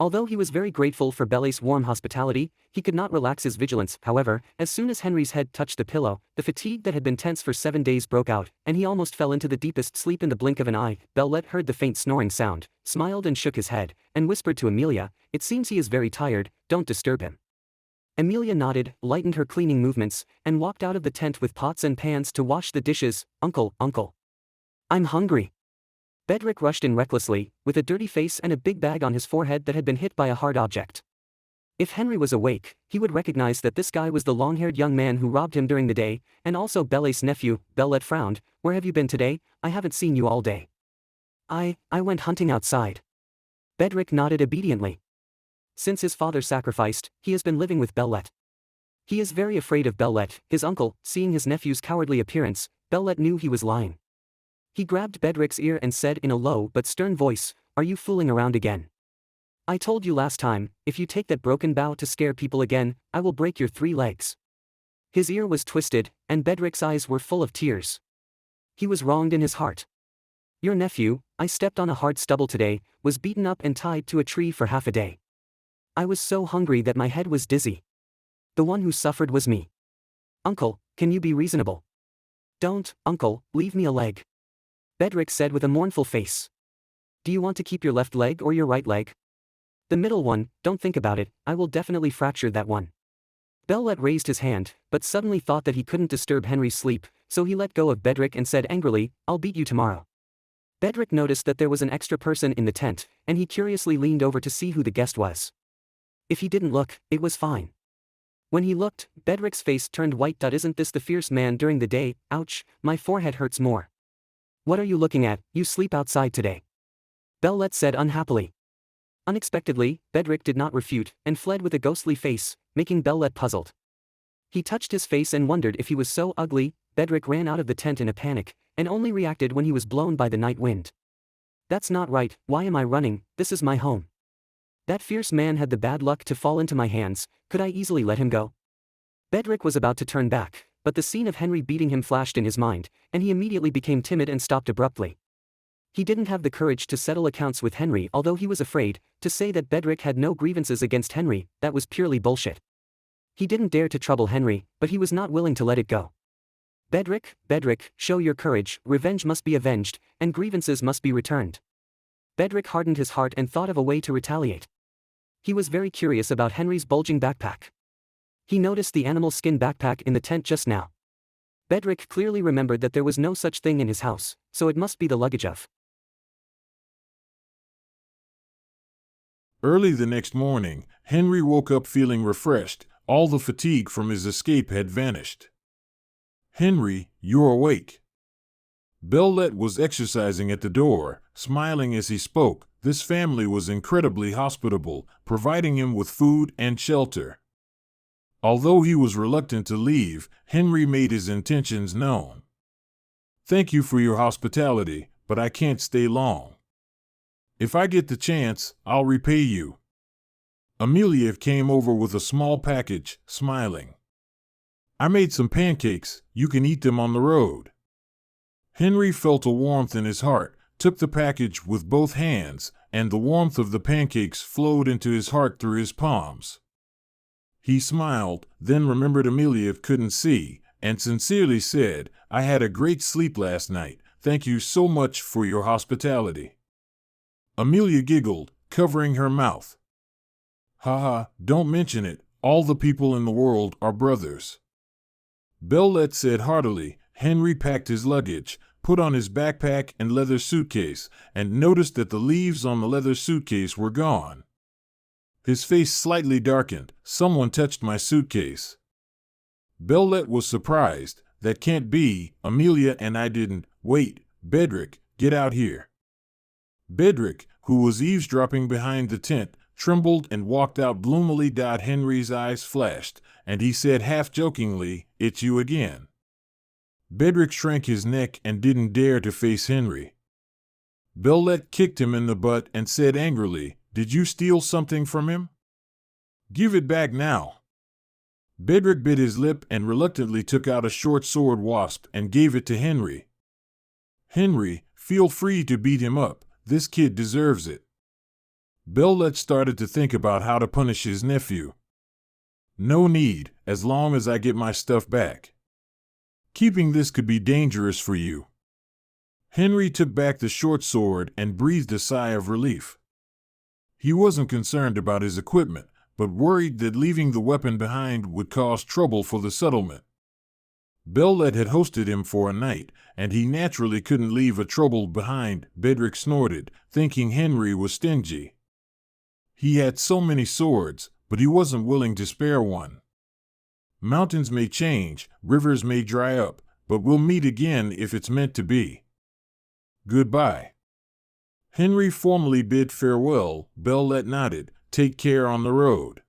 Although he was very grateful for Bellette's warm hospitality, he could not relax his vigilance. However, as soon as Henry's head touched the pillow, the fatigue that had been tense for 7 days broke out, and he almost fell into the deepest sleep in the blink of an eye. Bellette heard the faint snoring sound, smiled and shook his head, and whispered to Amelia, "It seems he is very tired, don't disturb him." Amelia nodded, lightened her cleaning movements, and walked out of the tent with pots and pans to wash the dishes. Uncle. I'm hungry." Bedrick rushed in recklessly, with a dirty face and a big bag on his forehead that had been hit by a hard object. If Henry was awake, he would recognize that this guy was the long-haired young man who robbed him during the day, and also Bellette's nephew. Bellette frowned. "Where have you been today? I haven't seen you all day." I went hunting outside." Bedrick nodded obediently. Since his father sacrificed, he has been living with Bellette. He is very afraid of Bellette, his uncle. Seeing his nephew's cowardly appearance, Bellette knew he was lying. He grabbed Bedrick's ear and said in a low but stern voice, "Are you fooling around again? I told you last time, if you take that broken bow to scare people again, I will break your 3 legs." His ear was twisted, and Bedrick's eyes were full of tears. He was wronged in his heart. "Your nephew, I stepped on a hard stubble today, was beaten up and tied to a tree for half a day. I was so hungry that my head was dizzy. The one who suffered was me. Uncle, can you be reasonable? Don't, uncle, leave me a leg." Bedrick said with a mournful face. "Do you want to keep your left leg or your right leg?" "The middle one, don't think about it, I will definitely fracture that one." Bellette raised his hand, but suddenly thought that he couldn't disturb Henry's sleep, so he let go of Bedrick and said angrily, "I'll beat you tomorrow." Bedrick noticed that there was an extra person in the tent, and he curiously leaned over to see who the guest was. If he didn't look, it was fine. When he looked, Bedrick's face turned white. "Isn't this the fierce man during the day? Ouch, my forehead hurts more." "What are you looking at? You sleep outside today," Bellette said unhappily. Unexpectedly, Bedrick did not refute, and fled with a ghostly face, making Bellette puzzled. He touched his face and wondered if he was so ugly. Bedrick ran out of the tent in a panic, and only reacted when he was blown by the night wind. "That's not right, why am I running? This is my home. That fierce man had the bad luck to fall into my hands, could I easily let him go?" Bedrick was about to turn back, but the scene of Henry beating him flashed in his mind, and he immediately became timid and stopped abruptly. He didn't have the courage to settle accounts with Henry, although he was afraid to say that Bedrick had no grievances against Henry. That was purely bullshit. He didn't dare to trouble Henry, but he was not willing to let it go. Bedrick, show your courage, revenge must be avenged, and grievances must be returned. Bedrick hardened his heart and thought of a way to retaliate. He was very curious about Henry's bulging backpack. He noticed the animal skin backpack in the tent just now. Bedrick clearly remembered that there was no such thing in his house, so it must be the luggage of. Early the next morning, Henry woke up feeling refreshed. All the fatigue from his escape had vanished. "Henry, you're awake." Bellet was exercising at the door, smiling as he spoke. This family was incredibly hospitable, providing him with food and shelter. Although he was reluctant to leave, Henry made his intentions known. "Thank you for your hospitality, but I can't stay long. If I get the chance, I'll repay you." Amelia came over with a small package, smiling. "I made some pancakes, you can eat them on the road." Henry felt a warmth in his heart, took the package with both hands, and the warmth of the pancakes flowed into his heart through his palms. He smiled, then remembered Amelia couldn't see, and sincerely said, "I had a great sleep last night, thank you so much for your hospitality." Amelia giggled, covering her mouth. "Haha, don't mention it, all the people in the world are brothers." Bellet said heartily. Henry packed his luggage, put on his backpack and leather suitcase, and noticed that the leaves on the leather suitcase were gone. His face slightly darkened. "Someone touched my suitcase." Bellet was surprised. "That can't be. Amelia and I didn't." "Wait, Bedrick, get out here." Bedrick, who was eavesdropping behind the tent, trembled and walked out gloomily. Henry's eyes flashed, and he said half-jokingly, "It's you again." Bedrick shrank his neck and didn't dare to face Henry. Bellet kicked him in the butt and said angrily, "Did you steal something from him? Give it back now." Bedrick bit his lip and reluctantly took out a short sword wasp and gave it to Henry. "Henry, feel free to beat him up, this kid deserves it." Bellet started to think about how to punish his nephew. "No need, as long as I get my stuff back. Keeping this could be dangerous for you." Henry took back the short sword and breathed a sigh of relief. He wasn't concerned about his equipment, but worried that leaving the weapon behind would cause trouble for the settlement. Bellet had hosted him for a night, and he naturally couldn't leave a trouble behind. Bedrick snorted, thinking Henry was stingy. He had so many swords, but he wasn't willing to spare one. "Mountains may change, rivers may dry up, but we'll meet again if it's meant to be. Goodbye." Henry formally bid farewell. Bellet nodded. "Take care on the road."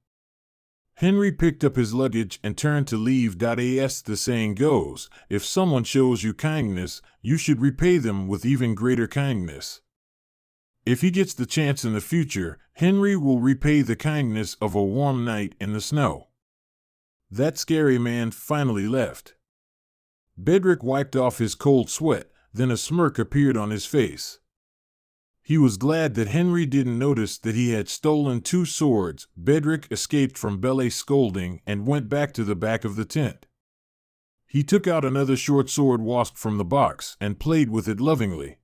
Henry picked up his luggage and turned to leave. As the saying goes, if someone shows you kindness, you should repay them with even greater kindness. If he gets the chance in the future, Henry will repay the kindness of a warm night in the snow. That scary man finally left. Bedrick wiped off his cold sweat, then a smirk appeared on his face. He was glad that Henry didn't notice that he had stolen 2 swords. Bedrick escaped from Bellet's scolding and went back to the back of the tent. He took out another short sword wasp from the box and played with it lovingly.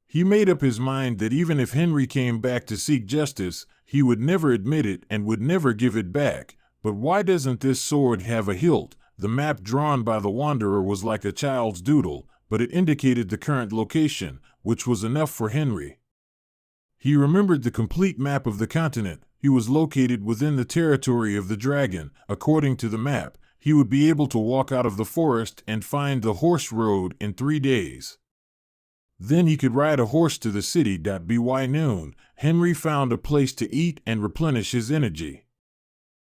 He made up his mind that even if Henry came back to seek justice, he would never admit it and would never give it back. But why doesn't this sword have a hilt? The map drawn by the Wanderer was like a child's doodle, but it indicated the current location, which was enough for Henry. He remembered the complete map of the continent. He was located within the territory of the dragon. According to the map, he would be able to walk out of the forest and find the horse road in 3 days. Then he could ride a horse to the city. By noon, Henry found a place to eat and replenish his energy.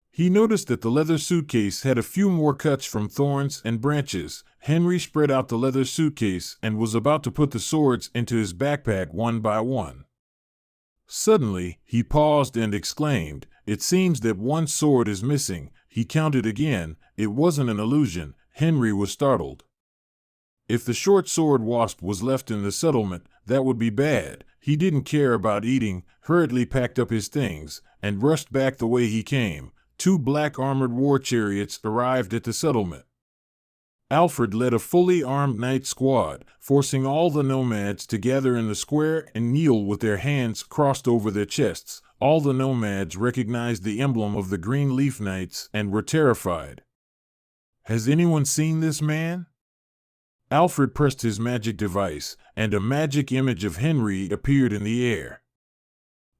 He noticed that the leather suitcase had a few more cuts from thorns and branches. Henry spread out the leather suitcase and was about to put the swords into his backpack one by one. Suddenly, he paused and exclaimed, "It seems that one sword is missing." He counted again. It wasn't an illusion. Henry was startled. If the short sword wasp was left in the settlement, that would be bad. He didn't care about eating, hurriedly packed up his things, and rushed back the way he came. 2 black armored war chariots arrived at the settlement. Alfred led a fully armed knight squad, forcing all the nomads to gather in the square and kneel with their hands crossed over their chests. All the nomads recognized the emblem of the Green Leaf Knights and were terrified. "Has anyone seen this man?" Alfred pressed his magic device, and a magic image of Henry appeared in the air.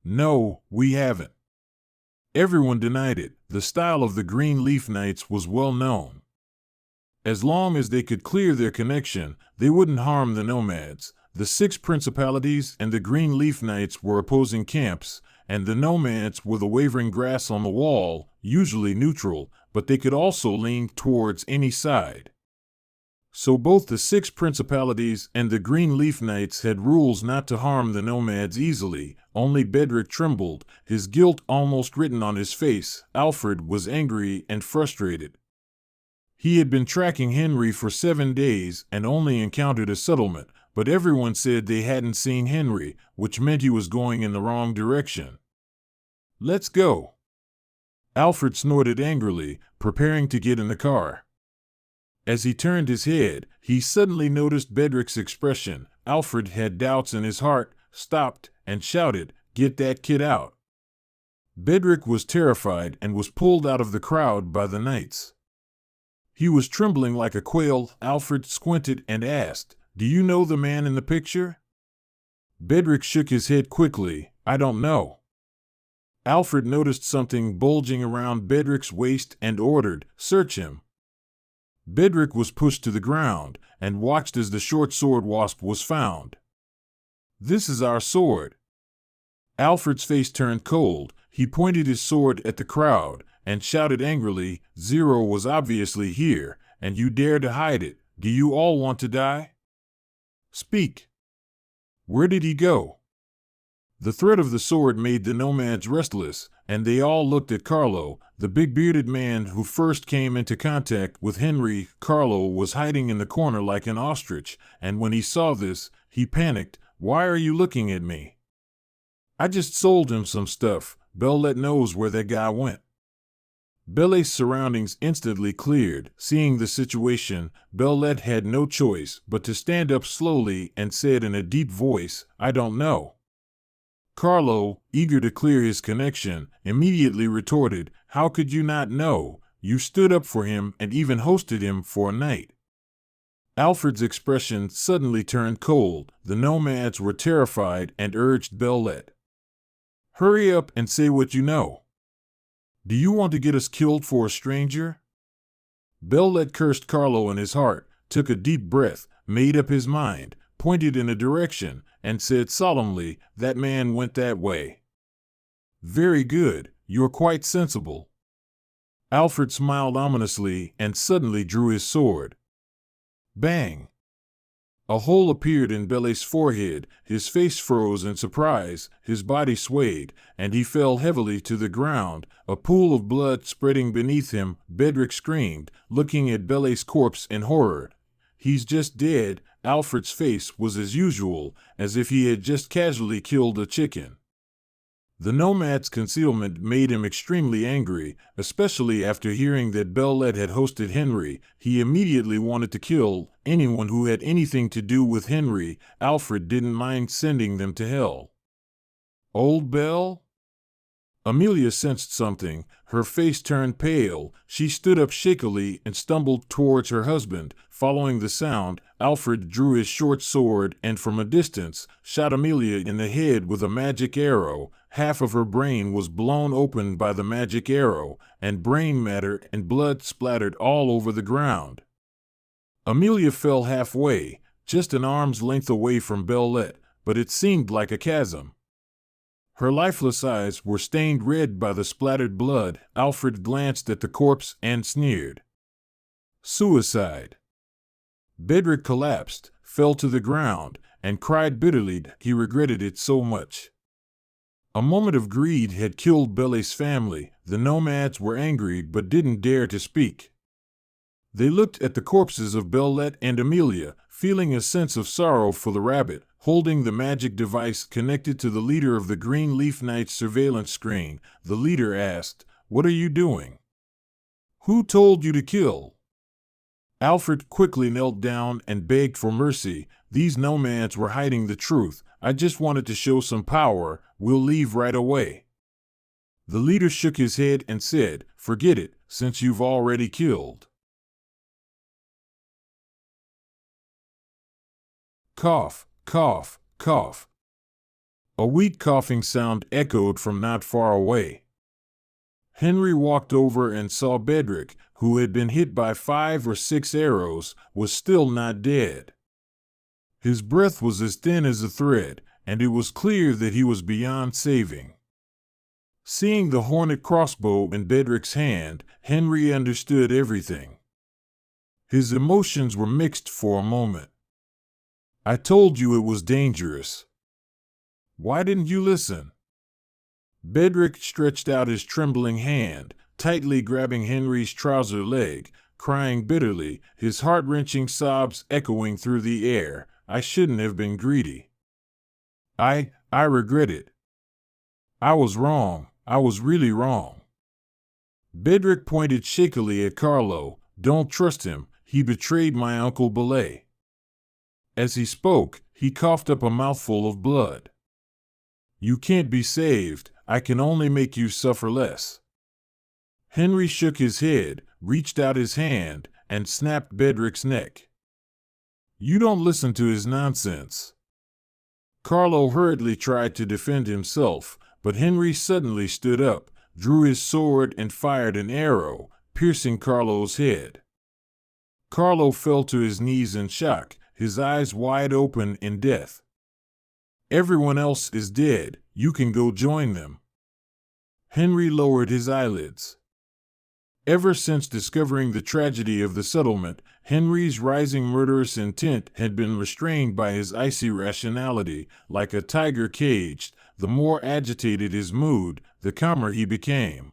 "No, we haven't." Everyone denied it. The style of the Green Leaf Knights was well known. As long as they could clear their connection, they wouldn't harm the nomads. The 6 principalities and the Green Leaf Knights were opposing camps, and the nomads were the wavering grass on the wall, usually neutral, but they could also lean towards any side. So both the 6 principalities and the Green Leaf Knights had rules not to harm the nomads easily. Only Bedrick trembled, his guilt almost written on his face. Alfred was angry and frustrated. He had been tracking Henry for 7 days and only encountered a settlement, but everyone said they hadn't seen Henry, which meant he was going in the wrong direction. "Let's go." Alfred snorted angrily, preparing to get in the car. As he turned his head, he suddenly noticed Bedrick's expression. Alfred had doubts in his heart, stopped, and shouted, "Get that kid out." Bedrick was terrified and was pulled out of the crowd by the knights. He was trembling like a quail. Alfred squinted and asked, "Do you know the man in the picture?" Bedrick shook his head quickly. "I don't know." Alfred noticed something bulging around Bedrick's waist and ordered, "Search him." Bedrick was pushed to the ground and watched as the short sword wasp was found. "This is our sword." Alfred's face turned cold. He pointed his sword at the crowd and shouted angrily, "Zero was obviously here, and you dare to hide it. Do you all want to die? Speak. Where did he go?" The threat of the sword made the nomads restless, and they all looked at Carlo, the big-bearded man who first came into contact with Henry. Carlo was hiding in the corner like an ostrich, and when he saw this, he panicked. "Why are you looking at me?" "I just sold him some stuff. Bellet knows where that guy went." Bellet's surroundings instantly cleared. Seeing the situation, Bellet had no choice but to stand up slowly and said in a deep voice, "I don't know." Carlo, eager to clear his connection, immediately retorted, "How could you not know? You stood up for him and even hosted him for a night." Alfred's expression suddenly turned cold. The nomads were terrified and urged Bellet, "Hurry up and say what you know. Do you want to get us killed for a stranger?" Bellet cursed Carlo in his heart, took a deep breath, made up his mind, pointed in a direction, and said solemnly, "That man went that way." "Very good, you're quite sensible." Alfred smiled ominously and suddenly drew his sword. Bang! A hole appeared in Bellet's forehead, his face froze in surprise, his body swayed, and he fell heavily to the ground, a pool of blood spreading beneath him. Bedrick screamed, looking at Bellet's corpse in horror. "He's just dead." Alfred's face was as usual, as if he had just casually killed a chicken. The nomad's concealment made him extremely angry, especially after hearing that Bellet had hosted Henry. He immediately wanted to kill anyone who had anything to do with Henry. Alfred didn't mind sending them to hell. "Old Belle?" Amelia sensed something. Her face turned pale. She stood up shakily and stumbled towards her husband. Following the sound, Alfred drew his short sword and from a distance shot Amelia in the head with a magic arrow. Half of her brain was blown open by the magic arrow, and brain matter and blood splattered all over the ground. Amelia fell halfway, just an arm's length away from Bellet, but it seemed like a chasm. Her lifeless eyes were stained red by the splattered blood. Alfred glanced at the corpse and sneered. "Suicide." Bedrick collapsed, fell to the ground, and cried bitterly. He regretted it so much. A moment of greed had killed Bellet's family. The nomads were angry but didn't dare to speak. They looked at the corpses of Bellet and Amelia, feeling a sense of sorrow for the rabbit. Holding the magic device connected to the leader of the Green Leaf Knights surveillance screen, the leader asked, What are you doing? Who told you to kill? Alfred quickly knelt down and begged for mercy. These nomads were hiding the truth. I just wanted to show some power. We'll leave right away. The leader shook his head and said, "Forget it, since you've already killed." Cough, cough, cough. A weak coughing sound echoed from not far away. Henry walked over and saw Bedrick, who had been hit by 5 or 6 arrows, was still not dead. His breath was as thin as a thread, and it was clear that he was beyond saving. Seeing the hornet crossbow in Bedrick's hand, Henry understood everything. His emotions were mixed for a moment. "I told you it was dangerous. Why didn't you listen?" Bedrick stretched out his trembling hand, tightly grabbing Henry's trouser leg, crying bitterly, his heart-wrenching sobs echoing through the air. "I shouldn't have been greedy. I regret it. I was wrong. I was really wrong." Bedrick pointed shakily at Carlo. "Don't trust him. He betrayed my Uncle Belay." As he spoke, he coughed up a mouthful of blood. "You can't be saved. I can only make you suffer less." Henry shook his head, reached out his hand, and snapped Bedrick's neck. "You don't listen to his nonsense." Carlo hurriedly tried to defend himself, but Henry suddenly stood up, drew his sword and fired an arrow, piercing Carlo's head. Carlo fell to his knees in shock, his eyes wide open in death. "Everyone else is dead. You can go join them." Henry lowered his eyelids. Ever since discovering the tragedy of the settlement, Henry's rising murderous intent had been restrained by his icy rationality. Like a tiger caged, the more agitated his mood, the calmer he became.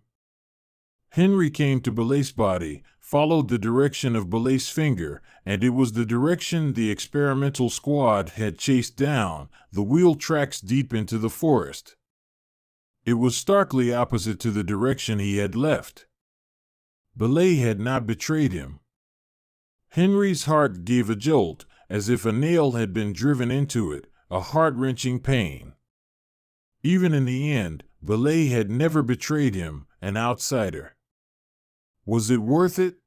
Henry came to Belay's body, followed the direction of Belay's finger, and it was the direction the experimental squad had chased down, the wheel tracks deep into the forest. It was starkly opposite to the direction he had left. Belay had not betrayed him. Henry's heart gave a jolt, as if a nail had been driven into it, a heart-wrenching pain. Even in the end, Belay had never betrayed him, an outsider. Was it worth it?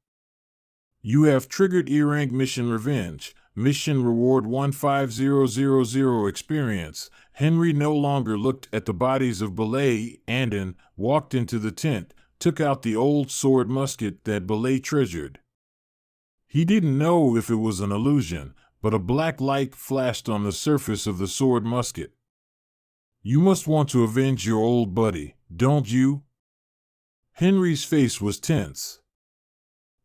You have triggered E-Rank Mission Revenge. Mission Reward 15000 experience. Henry no longer looked at the bodies of Belay and walked into the tent, took out the old sword musket that Belay treasured. He didn't know if it was an illusion, but a black light flashed on the surface of the sword musket. "You must want to avenge your old buddy, don't you?" Henry's face was tense.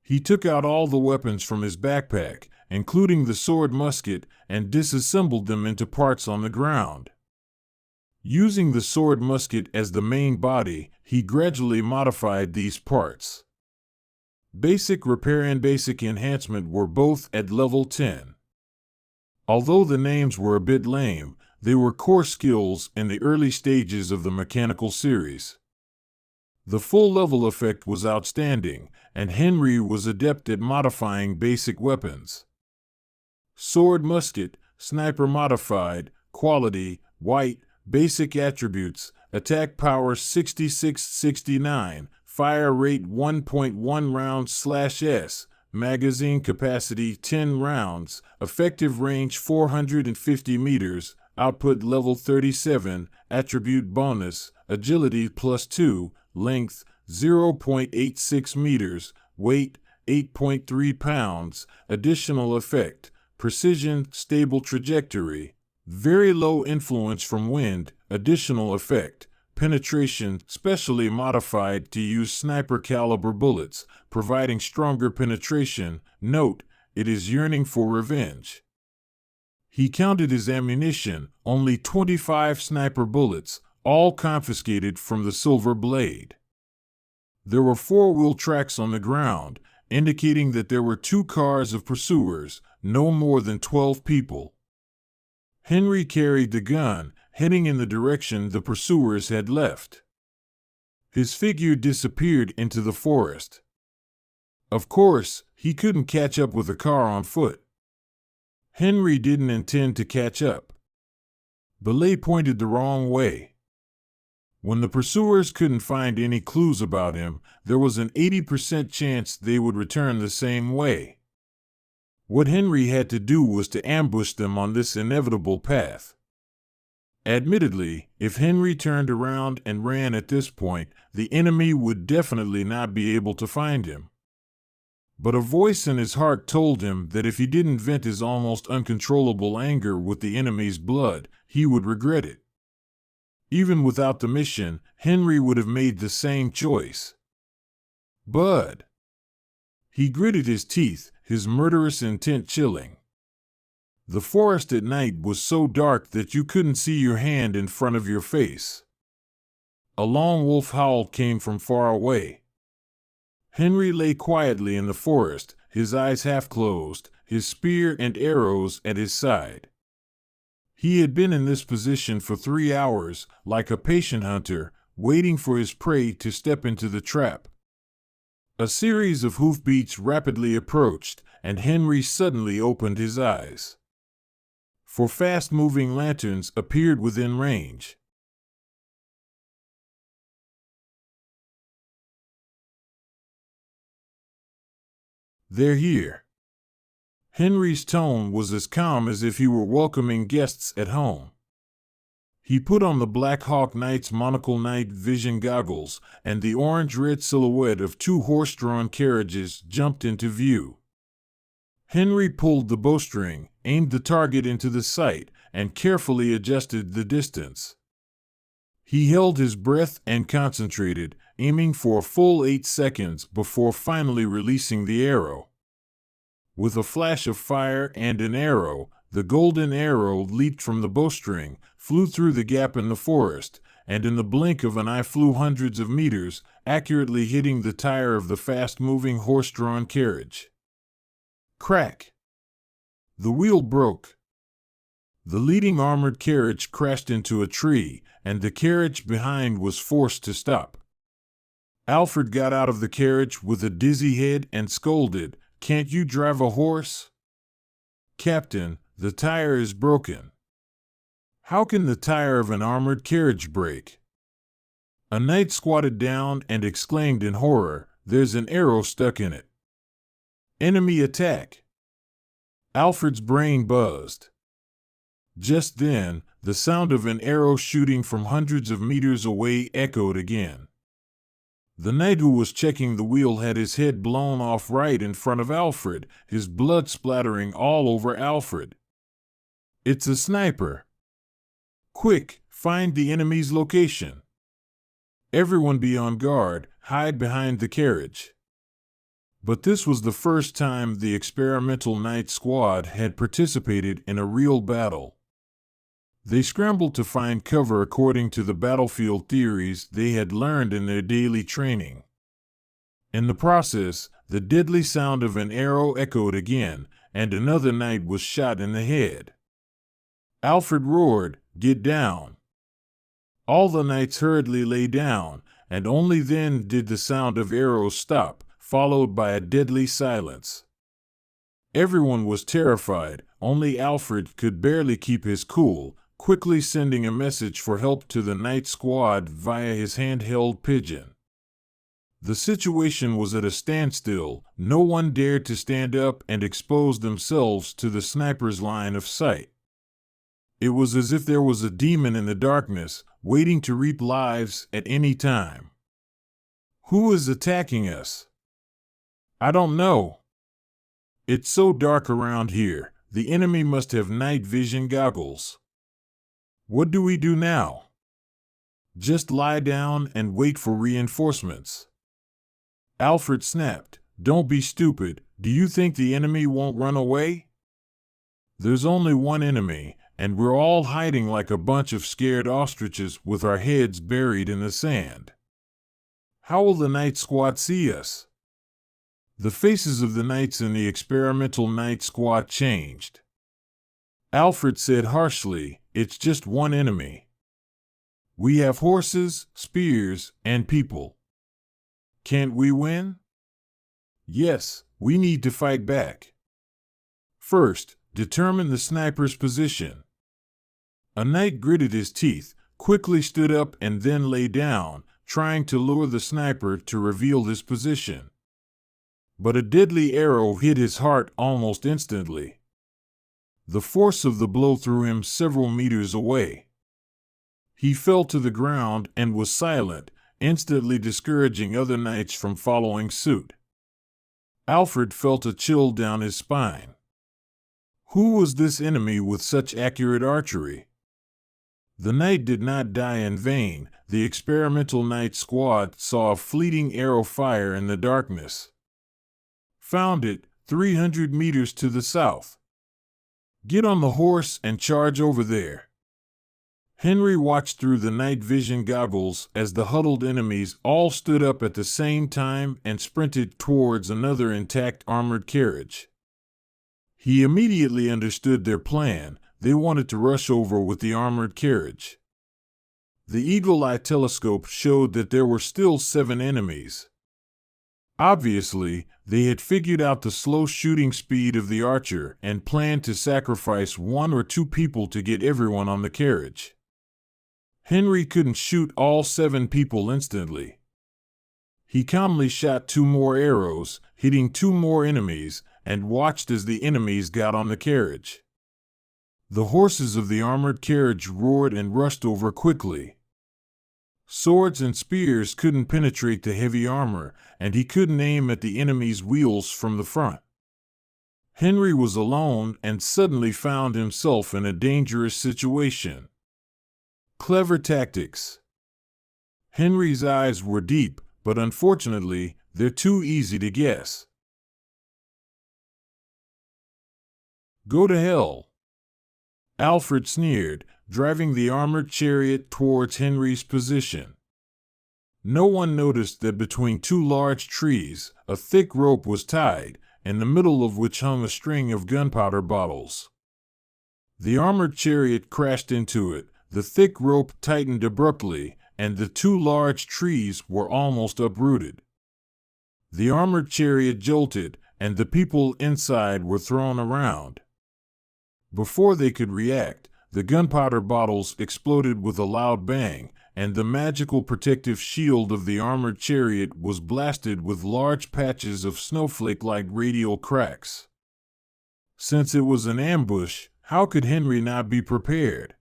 He took out all the weapons from his backpack, including the sword musket, and disassembled them into parts on the ground. Using the sword musket as the main body, he gradually modified these parts. Basic repair and basic enhancement were both at level 10. Although the names were a bit lame, they were core skills in the early stages of the mechanical series. The full level effect was outstanding, and Henry was adept at modifying basic weapons. Sword musket, sniper modified, quality, white, basic attributes, attack power 66-69, fire rate 1.1 rounds/s, magazine capacity 10 rounds, effective range 450 meters, output level 37, attribute bonus, agility +2, length 0.86 meters, weight 8.3 pounds, additional effect, precision, stable trajectory, very low influence from wind, additional effect, penetration, specially modified to use sniper caliber bullets, providing stronger penetration. Note, it is yearning for revenge. He counted his ammunition, only 25 sniper bullets, all confiscated from the Silver Blade. There were 4 wheel tracks on the ground, indicating that there were 2 cars of pursuers, no more than 12 people. Henry carried the gun, heading in the direction the pursuers had left. His figure disappeared into the forest. Of course, he couldn't catch up with a car on foot. Henry didn't intend to catch up. Belay pointed the wrong way. When the pursuers couldn't find any clues about him, there was an 80% chance they would return the same way. What Henry had to do was to ambush them on this inevitable path. Admittedly, if Henry turned around and ran at this point, the enemy would definitely not be able to find him. But a voice in his heart told him that if he didn't vent his almost uncontrollable anger with the enemy's blood, he would regret it. Even without the mission, Henry would have made the same choice. But he gritted his teeth, his murderous intent chilling. The forest at night was so dark that you couldn't see your hand in front of your face. A long wolf howl came from far away. Henry lay quietly in the forest, his eyes half closed, his spear and arrows at his side. He had been in this position for 3 hours, like a patient hunter, waiting for his prey to step into the trap. A series of hoofbeats rapidly approached, and Henry suddenly opened his eyes. 4 fast-moving lanterns appeared within range. "They're here." Henry's tone was as calm as if he were welcoming guests at home. He put on the Black Hawk Knight's monocle night vision goggles, and the orange-red silhouette of 2 horse-drawn carriages jumped into view. Henry pulled the bowstring, aimed the target into the sight, and carefully adjusted the distance. He held his breath and concentrated, aiming for a full 8 seconds before finally releasing the arrow. With a flash of fire and an arrow, the golden arrow leaped from the bowstring, flew through the gap in the forest, and in the blink of an eye flew hundreds of meters, accurately hitting the tire of the fast-moving horse-drawn carriage. Crack! The wheel broke. The leading armored carriage crashed into a tree, and the carriage behind was forced to stop. Alfred got out of the carriage with a dizzy head and scolded, "Can't you drive a horse?" "Captain, the tire is broken." "How can the tire of an armored carriage break?" A knight squatted down and exclaimed in horror, "There's an arrow stuck in it." "Enemy attack!" Alfred's brain buzzed. Just then, the sound of an arrow shooting from hundreds of meters away echoed again. The knight who was checking the wheel had his head blown off right in front of Alfred, his blood splattering all over Alfred. "It's a sniper. Quick, find the enemy's location. Everyone be on guard, hide behind the carriage." But this was the first time the experimental night squad had participated in a real battle. They scrambled to find cover according to the battlefield theories they had learned in their daily training. In the process, the deadly sound of an arrow echoed again, and another knight was shot in the head. Alfred roared, "Get down!" All the knights hurriedly lay down, and only then did the sound of arrows stop, followed by a deadly silence. Everyone was terrified, only Alfred could barely keep his cool, quickly sending a message for help to the night squad via his handheld pigeon. The situation was at a standstill. No one dared to stand up and expose themselves to the sniper's line of sight. It was as if there was a demon in the darkness, waiting to reap lives at any time. "Who is attacking us?" "I don't know. It's so dark around here. The enemy must have night vision goggles." "What do we do now?" "Just lie down and wait for reinforcements." Alfred snapped, "Don't be stupid. Do you think the enemy won't run away? There's only one enemy, and we're all hiding like a bunch of scared ostriches with our heads buried in the sand. How will the night squad see us?" The faces of the knights in the experimental night squad changed. Alfred said harshly, "It's just one enemy. We have horses, spears, and people. Can't we win? Yes, we need to fight back. First, determine the sniper's position. A knight gritted his teeth, quickly stood up and then lay down, trying to lure the sniper to reveal his position. But a deadly arrow hit his heart almost instantly. The force of the blow threw him several meters away. He fell to the ground and was silent, instantly discouraging other knights from following suit. Alfred felt a chill down his spine. Who was this enemy with such accurate archery? The knight did not die in vain. The experimental knight squad saw a fleeting arrow fire in the darkness. Found it, 300 meters to the south. Get on the horse and charge over there. Henry watched through the night vision goggles as the huddled enemies all stood up at the same time and sprinted towards another intact armored carriage. He immediately understood their plan. They wanted to rush over with the armored carriage. The eagle-eye telescope showed that there were still 7 enemies. Obviously, they had figured out the slow shooting speed of the archer and planned to sacrifice 1 or 2 people to get everyone on the carriage. Henry couldn't shoot all 7 people instantly. He calmly shot 2 more arrows, hitting 2 more enemies, and watched as the enemies got on the carriage. The horses of the armored carriage roared and rushed over quickly. Swords and spears couldn't penetrate the heavy armor, and he couldn't aim at the enemy's wheels from the front. Henry was alone and suddenly found himself in a dangerous situation. Clever tactics. Henry's eyes were deep, but unfortunately, they're too easy to guess. Go to hell. Alfred sneered, driving the armored chariot towards Henry's position. No one noticed that between 2 large trees, a thick rope was tied, in the middle of which hung a string of gunpowder bottles. The armored chariot crashed into it, the thick rope tightened abruptly, and the 2 large trees were almost uprooted. The armored chariot jolted, and the people inside were thrown around. Before they could react, the gunpowder bottles exploded with a loud bang, and the magical protective shield of the armored chariot was blasted with large patches of snowflake-like radial cracks. Since it was an ambush, how could Henry not be prepared?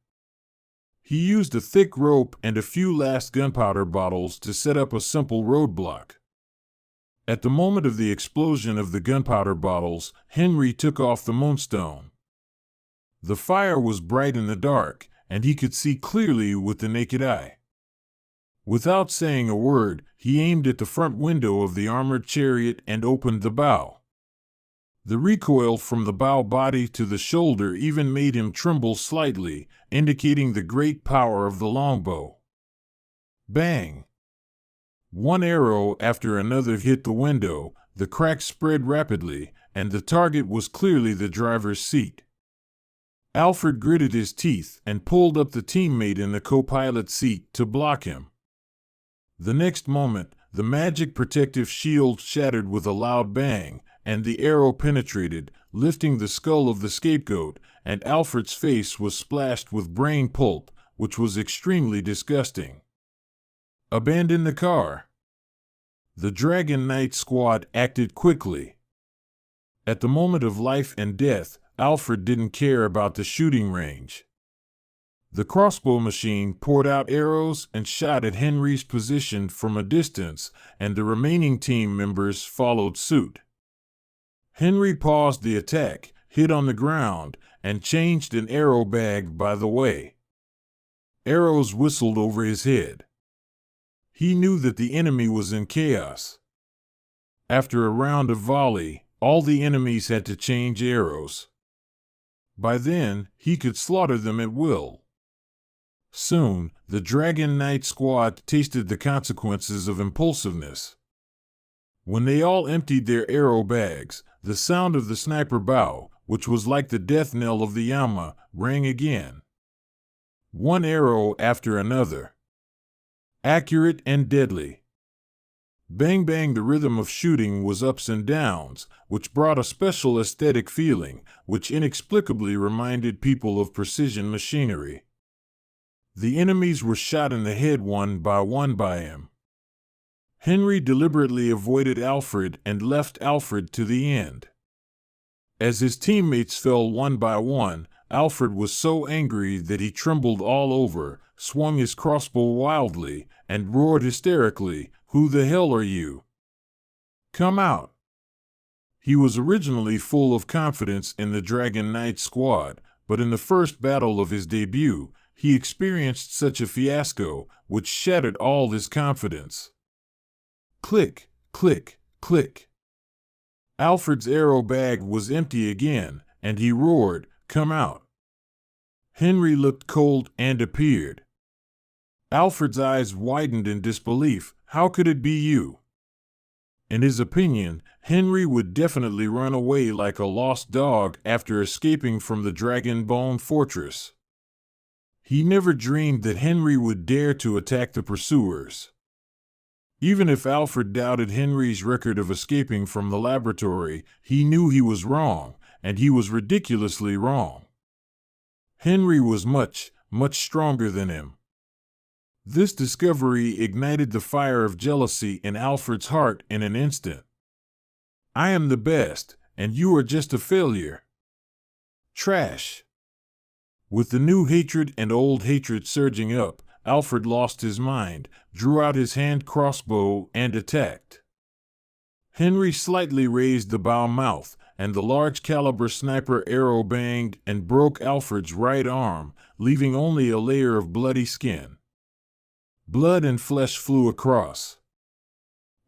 He used a thick rope and a few last gunpowder bottles to set up a simple roadblock. At the moment of the explosion of the gunpowder bottles, Henry took off the moonstone. The fire was bright in the dark, and he could see clearly with the naked eye. Without saying a word, he aimed at the front window of the armored chariot and opened the bow. The recoil from the bow body to the shoulder even made him tremble slightly, indicating the great power of the longbow. Bang! One arrow after another hit the window, the cracks spread rapidly, and the target was clearly the driver's seat. Alfred gritted his teeth and pulled up the teammate in the co-pilot's seat to block him. The next moment, the magic protective shield shattered with a loud bang, and the arrow penetrated, lifting the skull of the scapegoat, and Alfred's face was splashed with brain pulp, which was extremely disgusting. Abandon the car. The Dragon Knight squad acted quickly. At the moment of life and death, Alfred didn't care about the shooting range. The crossbow machine poured out arrows and shot at Henry's position from a distance, and the remaining team members followed suit. Henry paused the attack, hid on the ground, and changed an arrow bag by the way. Arrows whistled over his head. He knew that the enemy was in chaos. After a round of volley, all the enemies had to change arrows. By then, he could slaughter them at will. Soon, the Dragon Knight squad tasted the consequences of impulsiveness. When they all emptied their arrow bags, the sound of the sniper bow, which was like the death knell of the Yama, rang again. One arrow after another. accurate and deadly. Bang bang, the rhythm of shooting was ups and downs, which brought a special aesthetic feeling, which inexplicably reminded people of precision machinery. The enemies were shot in the head one by him. Henry deliberately avoided Alfred and left Alfred to the end. As his teammates fell one by one, Alfred was so angry that he trembled all over, swung his crossbow wildly, and roared hysterically, "Who the hell are you? Come out!" He was originally full of confidence in the Dragon Knight squad, but in the first battle of his debut, he experienced such a fiasco, which shattered all his confidence. Click, click, click. Alfred's arrow bag was empty again, and he roared, "Come out!" Henry looked cold and appeared. Alfred's eyes widened in disbelief. How could it be you? In his opinion, Henry would definitely run away like a lost dog after escaping from the Dragon Bone Fortress. He never dreamed that Henry would dare to attack the pursuers. Even if Alfred doubted Henry's record of escaping from the laboratory, he knew he was wrong, and he was ridiculously wrong. Henry was much, much stronger than him. This discovery ignited the fire of jealousy in Alfred's heart in an instant. "I am the best, and you are just a failure. Trash." With the new hatred and old hatred surging up, Alfred lost his mind, drew out his hand crossbow, and attacked. Henry slightly raised the bow mouth, and the large caliber sniper arrow banged and broke Alfred's right arm, leaving only a layer of bloody skin. Blood and flesh flew across.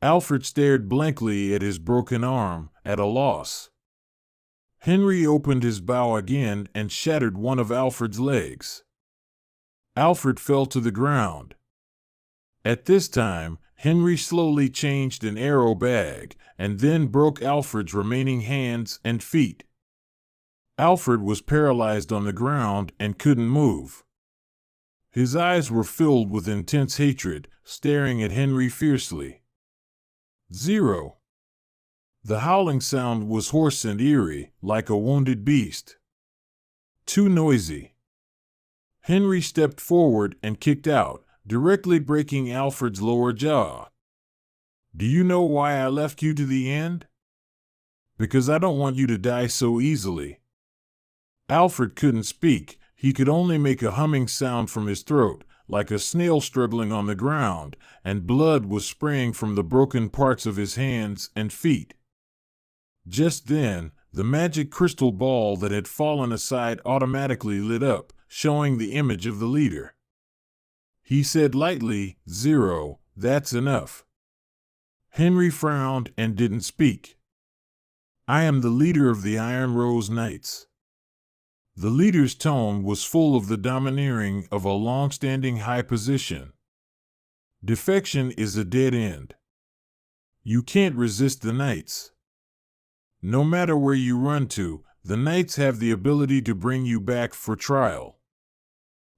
Alfred stared blankly at his broken arm, at a loss. Henry opened his bow again and shattered one of Alfred's legs. Alfred fell to the ground. At this time, Henry slowly changed an arrow bag, and then broke Alfred's remaining hands and feet. Alfred was paralyzed on the ground and couldn't move. His eyes were filled with intense hatred, staring at Henry fiercely. Zero. The howling sound was hoarse and eerie, like a wounded beast. Too noisy. Henry stepped forward and kicked out, directly breaking Alfred's lower jaw. "Do you know why I left you to the end? Because I don't want you to die so easily." Alfred couldn't speak. He could only make a humming sound from his throat, like a snail struggling on the ground, and blood was spraying from the broken parts of his hands and feet. Just then, the magic crystal ball that had fallen aside automatically lit up, showing the image of the leader. He said lightly, "Zero, that's enough." Henry frowned and didn't speak. "I am the leader of the Iron Rose Knights." The leader's tone was full of the domineering of a long-standing high position. "Defection is a dead end. You can't resist the Knights. No matter where you run to, the Knights have the ability to bring you back for trial.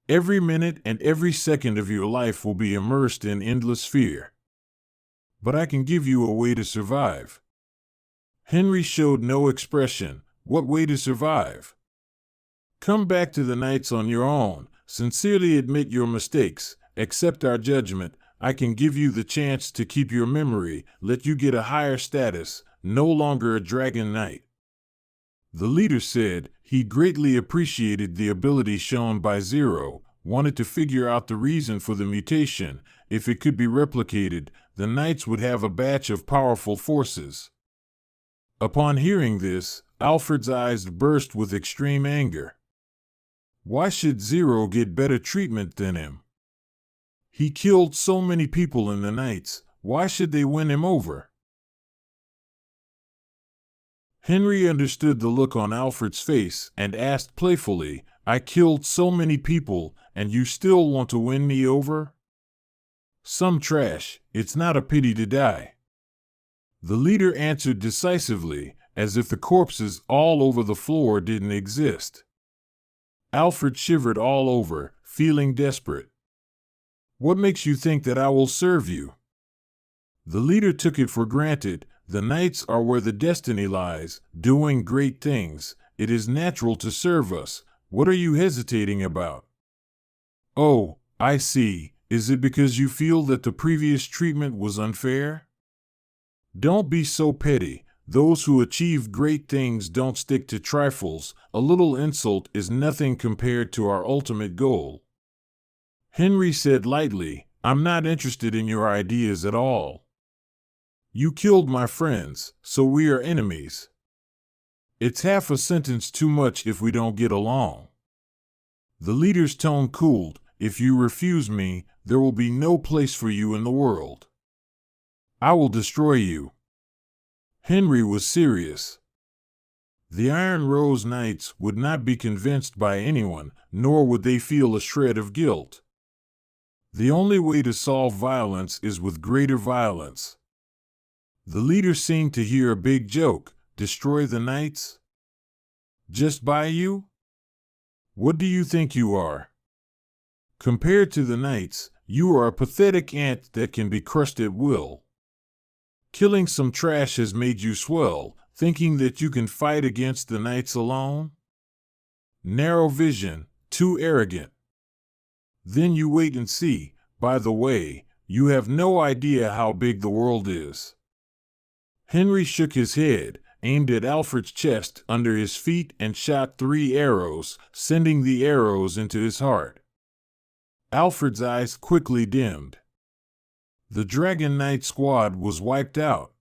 Every minute and every second of your life will be immersed in endless fear. But I can give you a way to survive." Henry showed no expression. What way to survive? "Come back to the Knights on your own, sincerely admit your mistakes, accept our judgment. I can give you the chance to keep your memory, let you get a higher status, no longer a Dragon Knight." The leader said he greatly appreciated the ability shown by Zero, wanted to figure out the reason for the mutation. If it could be replicated, the Knights would have a batch of powerful forces. Upon hearing this, Alfred's eyes burst with extreme anger. Why should Zero get better treatment than him? He killed so many people in the Knights. Why should they win him over? Henry understood the look on Alfred's face and asked playfully, "I killed so many people, and you still want to win me over? Some trash, it's not a pity to die." The leader answered decisively, as if the corpses all over the floor didn't exist. Alfred shivered all over, feeling desperate. What makes you think that I will serve you? The leader took it for granted. The knights are where the destiny lies, doing great things. It is natural to serve us. What are you hesitating about? Oh, I see. Is it because you feel that the previous treatment was unfair? Don't be so petty. Those who achieve great things don't stick to trifles. A little insult is nothing compared to our ultimate goal. Henry said lightly, I'm not interested in your ideas at all. You killed my friends, so we are enemies. It's half a sentence too much if we don't get along. The leader's tone cooled. If you refuse me, there will be no place for you in the world. I will destroy you. Henry was serious. The Iron Rose Knights would not be convinced by anyone, nor would they feel a shred of guilt. The only way to solve violence is with greater violence. The leader seemed to hear a big joke. Destroy the knights? Just by you? What do you think you are? Compared to the knights, you are a pathetic ant that can be crushed at will. Killing some trash has made you swell, thinking that you can fight against the knights alone? Narrow vision, too arrogant. Then you wait and see. By the way, you have no idea how big the world is. Henry shook his head, aimed at Alfred's chest under his feet and shot 3 arrows, sending the arrows into his heart. Alfred's eyes quickly dimmed. The Dragon Knight squad was wiped out.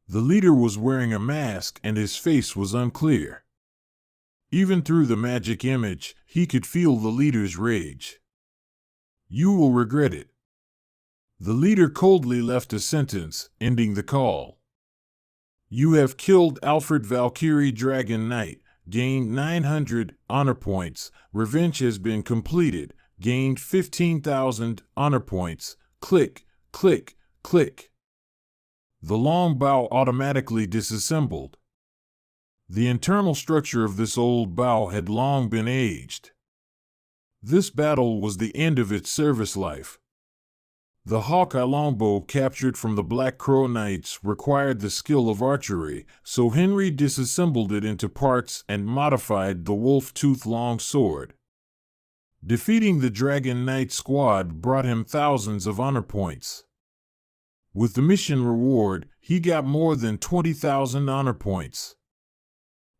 The leader was wearing a mask and his face was unclear. Even through the magic image, he could feel the leader's rage. You will regret it. The leader coldly left a sentence, ending the call. You have killed Alfred Valkyrie Dragon Knight, gained 900 honor points. Revenge has been completed, gained 15,000 honor points. Click, click, click. The long bow automatically disassembled. The internal structure of this old bow had long been aged. This battle was the end of its service life. The Hawkeye longbow captured from the Black Crow Knights required the skill of archery, so Henry disassembled it into parts and modified the wolf-tooth long sword. Defeating the Dragon Knight squad brought him thousands of honor points. With the mission reward, he got more than 20,000 honor points.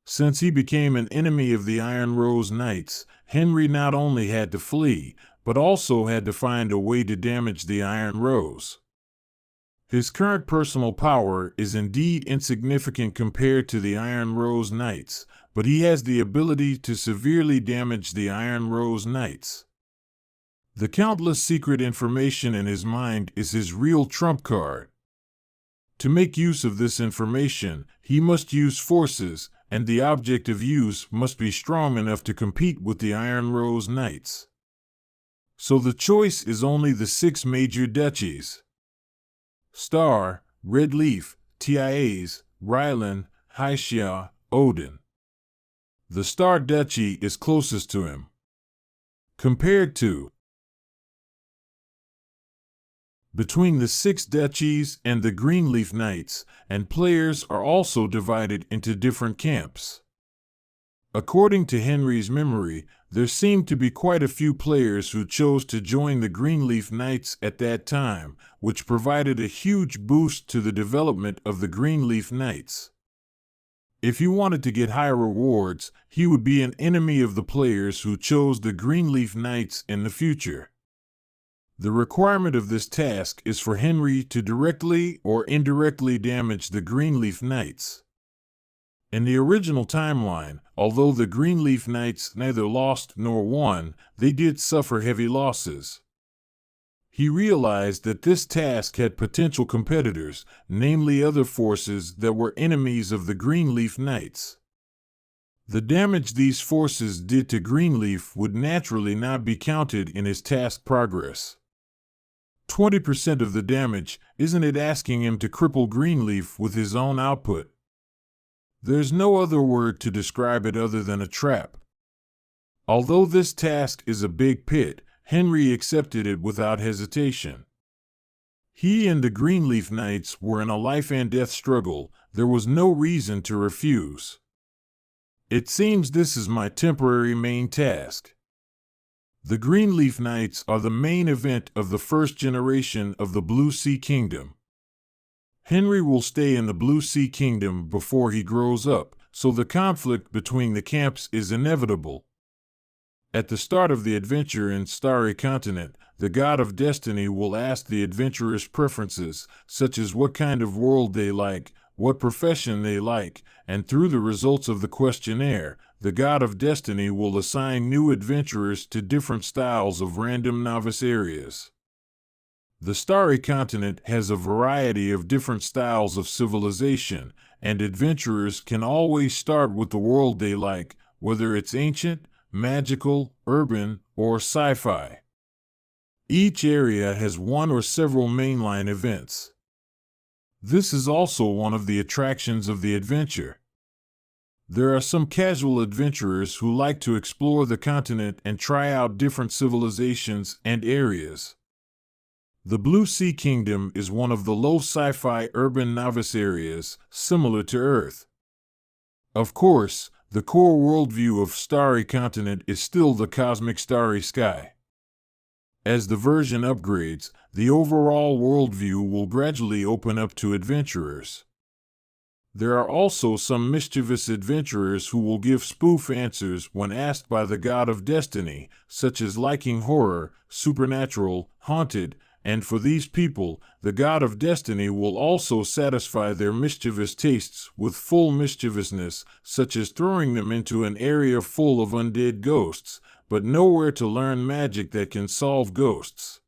Since he became an enemy of the Iron Rose Knights, Henry not only had to flee, but also had to find a way to damage the Iron Rose. His current personal power is indeed insignificant compared to the Iron Rose Knights, but he has the ability to severely damage the Iron Rose Knights. The countless secret information in his mind is his real trump card. To make use of this information, he must use forces, and the object of use must be strong enough to compete with the Iron Rose Knights. So the choice is only the 6 major duchies: Star, Red Leaf, Tiaes, Rylan, Hyshia, Odin. The Star Duchy is closest to him. Compared to between the 6 duchies and the Greenleaf Knights, and players are also divided into different camps. According to Henry's memory, there seemed to be quite a few players who chose to join the Greenleaf Knights at that time, which provided a huge boost to the development of the Greenleaf Knights. If he wanted to get higher rewards, he would be an enemy of the players who chose the Greenleaf Knights in the future. The requirement of this task is for Henry to directly or indirectly damage the Greenleaf Knights. In the original timeline, although the Greenleaf Knights neither lost nor won, they did suffer heavy losses. He realized that this task had potential competitors, namely other forces that were enemies of the Greenleaf Knights. The damage these forces did to Greenleaf would naturally not be counted in his task progress. 20% of the damage, isn't it asking him to cripple Greenleaf with his own output? There's no other word to describe it other than a trap. Although this task is a big pit, Henry accepted it without hesitation. He and the Greenleaf Knights were in a life-and-death struggle. There was no reason to refuse. It seems this is my temporary main task. The Greenleaf Knights are the main event of the first generation of the Blue Sea Kingdom. Henry will stay in the Blue Sea Kingdom before he grows up, so the conflict between the camps is inevitable. At the start of the adventure in Starry Continent, the god of destiny will ask the adventurers' preferences, such as what kind of world they like, what profession they like, and through the results of the questionnaire, the god of destiny will assign new adventurers to different styles of random novice areas. The Starry Continent has a variety of different styles of civilization, and adventurers can always start with the world they like, whether it's ancient, magical, urban, or sci-fi. Each area has one or several mainline events. This is also one of the attractions of the adventure. There are some casual adventurers who like to explore the continent and try out different civilizations and areas. The Blue Sea Kingdom is one of the low sci-fi urban novice areas, similar to Earth. Of course, the core worldview of Starry Continent is still the cosmic starry sky. As the version upgrades, the overall worldview will gradually open up to adventurers. There are also some mischievous adventurers who will give spoof answers when asked by the god of destiny, such as liking horror, supernatural, haunted, and for these people, the god of destiny will also satisfy their mischievous tastes with full mischievousness, such as throwing them into an area full of undead ghosts, but nowhere to learn magic that can solve ghosts.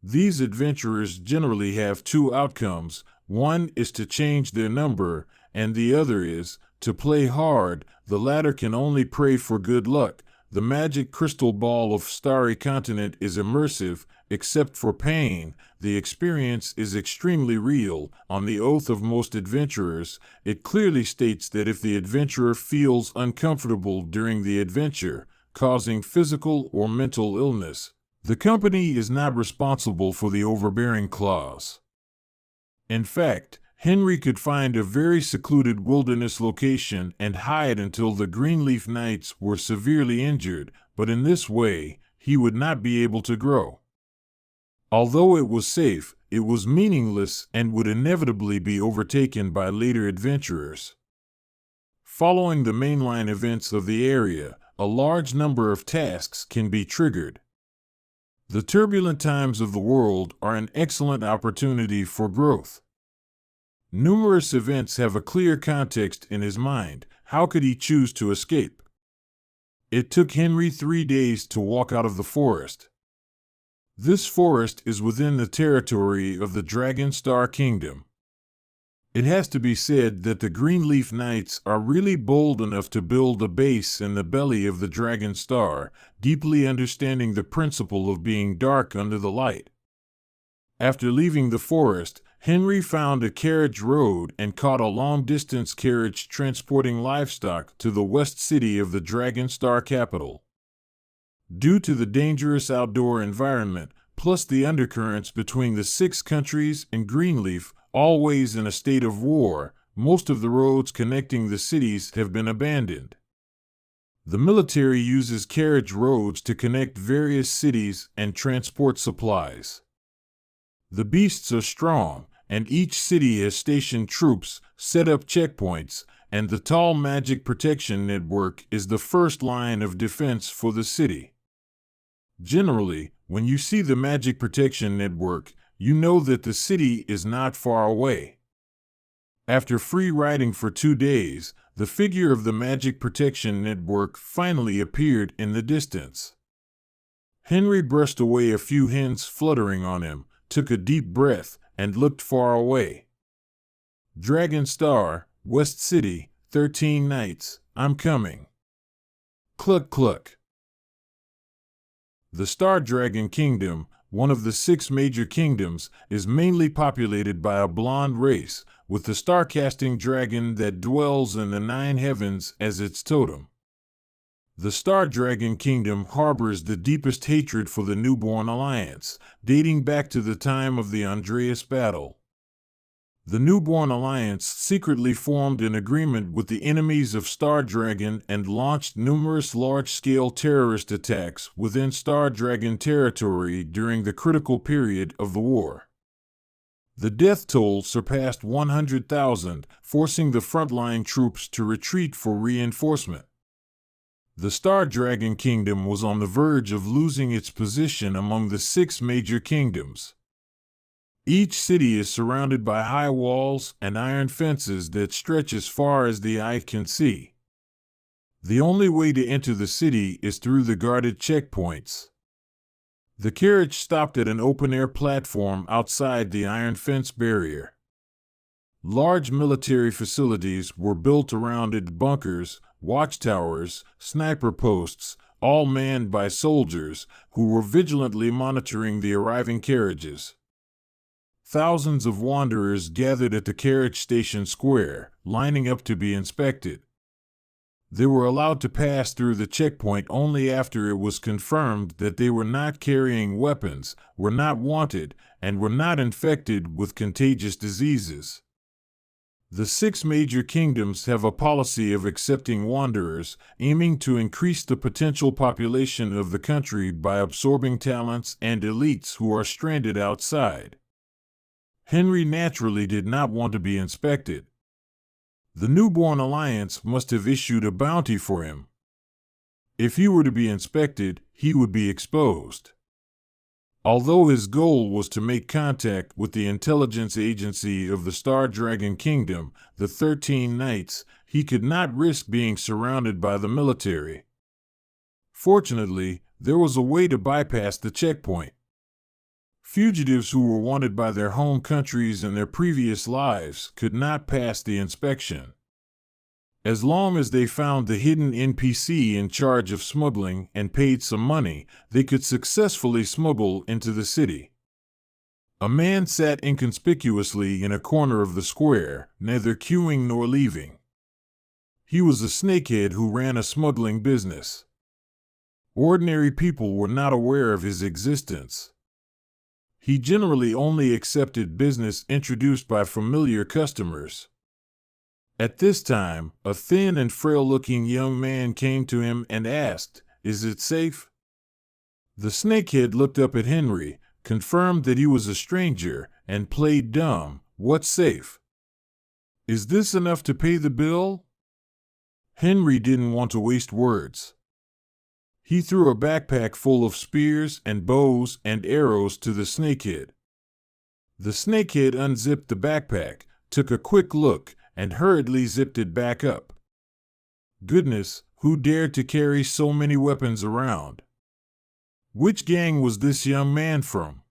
These adventurers generally have two outcomes. One is to change their number, and the other is to play hard. The latter can only pray for good luck. The magic crystal ball of Starry Continent is immersive, except for pain. The experience is extremely real. On the oath of most adventurers, it clearly states that if the adventurer feels uncomfortable during the adventure, causing physical or mental illness, the company is not responsible for the overbearing clause. In fact, Henry could find a very secluded wilderness location and hide until the Greenleaf Knights were severely injured, but in this way, he would not be able to grow. Although it was safe, it was meaningless and would inevitably be overtaken by later adventurers. Following the mainline events of the area, a large number of tasks can be triggered. The turbulent times of the world are an excellent opportunity for growth. Numerous events have a clear context in his mind. How could he choose to escape? It took Henry 3 days to walk out of the forest. This forest is within the territory of the Dragon Star Kingdom. It has to be said that the Greenleaf Knights are really bold enough to build a base in the belly of the Dragon Star, deeply understanding the principle of being dark under the light. After leaving the forest, Henry found a carriage road and caught a long-distance carriage transporting livestock to the west city of the Dragon Star capital. Due to the dangerous outdoor environment, plus the undercurrents between the 6 countries and Greenleaf, always in a state of war, most of the roads connecting the cities have been abandoned. The military uses carriage roads to connect various cities and transport supplies. The beasts are strong, and each city has stationed troops, set up checkpoints, and the tall magic protection network is the first line of defense for the city. Generally, when you see the magic protection network, you know that the city is not far away. After free riding for 2 days, the figure of the magic protection network finally appeared in the distance. Henry brushed away a few hens fluttering on him, took a deep breath, and looked far away. Dragon Star, West City, 13 Knights, I'm coming. Cluck cluck. The Star Dragon Kingdom, one of the 6 major kingdoms, is mainly populated by a blonde race, with the star-casting dragon that dwells in the 9 heavens as its totem. The Star Dragon Kingdom harbors the deepest hatred for the Newborn Alliance, dating back to the time of the Andreas Battle. The Newborn Alliance secretly formed an agreement with the enemies of Star Dragon and launched numerous large-scale terrorist attacks within Star Dragon territory during the critical period of the war. The death toll surpassed 100,000, forcing the frontline troops to retreat for reinforcement. The Star Dragon Kingdom was on the verge of losing its position among the 6 major kingdoms. Each city is surrounded by high walls and iron fences that stretch as far as the eye can see. The only way to enter the city is through the guarded checkpoints. The carriage stopped at an open-air platform outside the iron fence barrier. Large military facilities were built around it: bunkers, watchtowers, sniper posts, all manned by soldiers who were vigilantly monitoring the arriving carriages. Thousands of wanderers gathered at the carriage station square, lining up to be inspected. They were allowed to pass through the checkpoint only after it was confirmed that they were not carrying weapons, were not wanted, and were not infected with contagious diseases. The 6 major kingdoms have a policy of accepting wanderers, aiming to increase the potential population of the country by absorbing talents and elites who are stranded outside. Henry naturally did not want to be inspected. The Newborn Alliance must have issued a bounty for him. If he were to be inspected, he would be exposed. Although his goal was to make contact with the intelligence agency of the Star Dragon Kingdom, the 13 Knights, he could not risk being surrounded by the military. Fortunately, there was a way to bypass the checkpoint. Fugitives who were wanted by their home countries and their previous lives could not pass the inspection. As long as they found the hidden NPC in charge of smuggling and paid some money, they could successfully smuggle into the city. A man sat inconspicuously in a corner of the square, neither queuing nor leaving. He was a snakehead who ran a smuggling business. Ordinary people were not aware of his existence. He generally only accepted business introduced by familiar customers. At this time, a thin and frail-looking young man came to him and asked, "Is it safe?" The snakehead looked up at Henry, confirmed that he was a stranger, and played dumb. "What's safe? Is this enough to pay the bill?" Henry didn't want to waste words. He threw a backpack full of spears and bows and arrows to the snakehead. The snakehead unzipped the backpack, took a quick look, and hurriedly zipped it back up. Goodness, who dared to carry so many weapons around? Which gang was this young man from?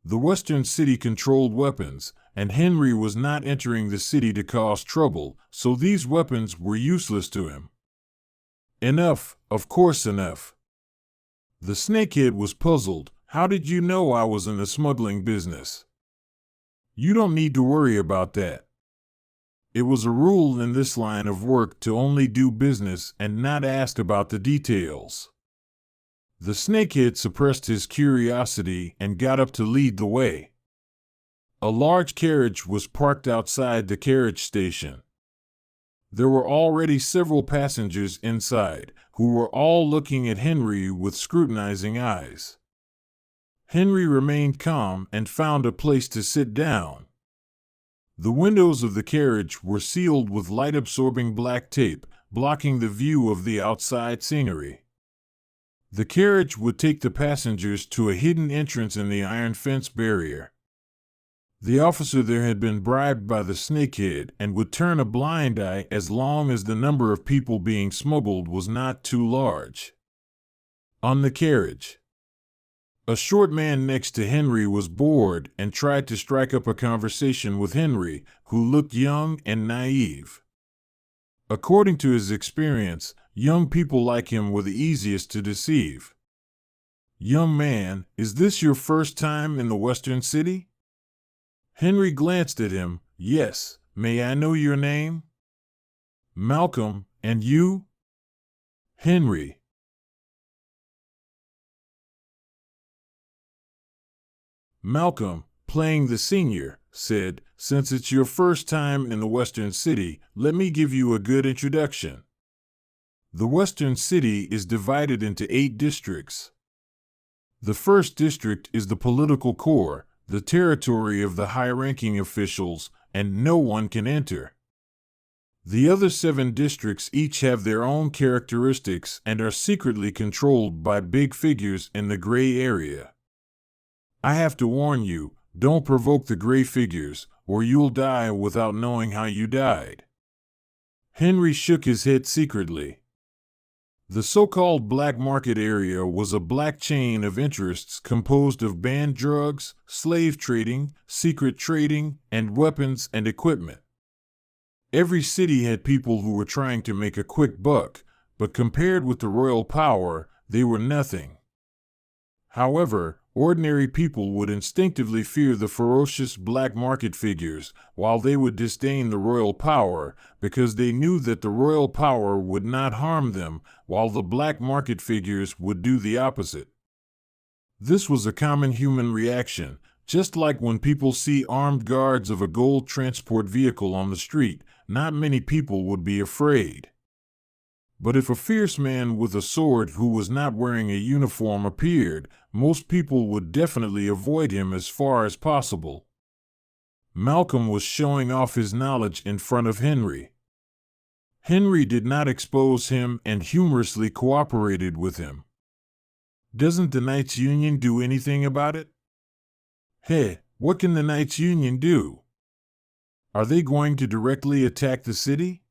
The western city controlled weapons, and Henry was not entering the city to cause trouble, so these weapons were useless to him. Enough, of course enough. The snakehead was puzzled. "How did you know I was in the smuggling business?" "You don't need to worry about that. It was a rule in this line of work to only do business and not ask about the details." The snakehead suppressed his curiosity and got up to lead the way. A large carriage was parked outside the carriage station. There were already several passengers inside, who were all looking at Henry with scrutinizing eyes. Henry remained calm and found a place to sit down. The windows of the carriage were sealed with light-absorbing black tape, blocking the view of the outside scenery. The carriage would take the passengers to a hidden entrance in the iron fence barrier. The officer there had been bribed by the snakehead and would turn a blind eye as long as the number of people being smuggled was not too large. On the carriage, a short man next to Henry was bored and tried to strike up a conversation with Henry, who looked young and naive. According to his experience, young people like him were the easiest to deceive. "Young man, is this your first time in the western city?" Henry glanced at him. "Yes, may I know your name?" "Malcolm, and you?" Henry. Malcolm, playing the senior, said, "Since it's your first time in the Western City, let me give you a good introduction. The Western City is divided into 8 districts. The first district is the political core, the territory of the high-ranking officials, and no one can enter. The other 7 districts each have their own characteristics and are secretly controlled by big figures in the gray area. I have to warn you, don't provoke the gray figures, or you'll die without knowing how you died." Henry shook his head secretly. The so-called black market area was a black chain of interests composed of banned drugs, slave trading, secret trading, and weapons and equipment. Every city had people who were trying to make a quick buck, but compared with the royal power, they were nothing. However, ordinary people would instinctively fear the ferocious black market figures, while they would disdain the royal power, because they knew that the royal power would not harm them, while the black market figures would do the opposite. This was a common human reaction, just like when people see armed guards of a gold transport vehicle on the street, not many people would be afraid. But if a fierce man with a sword who was not wearing a uniform appeared, most people would definitely avoid him as far as possible. Malcolm was showing off his knowledge in front of Henry. Henry did not expose him and humorously cooperated with him. "Doesn't the Knights Union do anything about it?" "Hey, what can the Knights Union do? Are they going to directly attack the city?"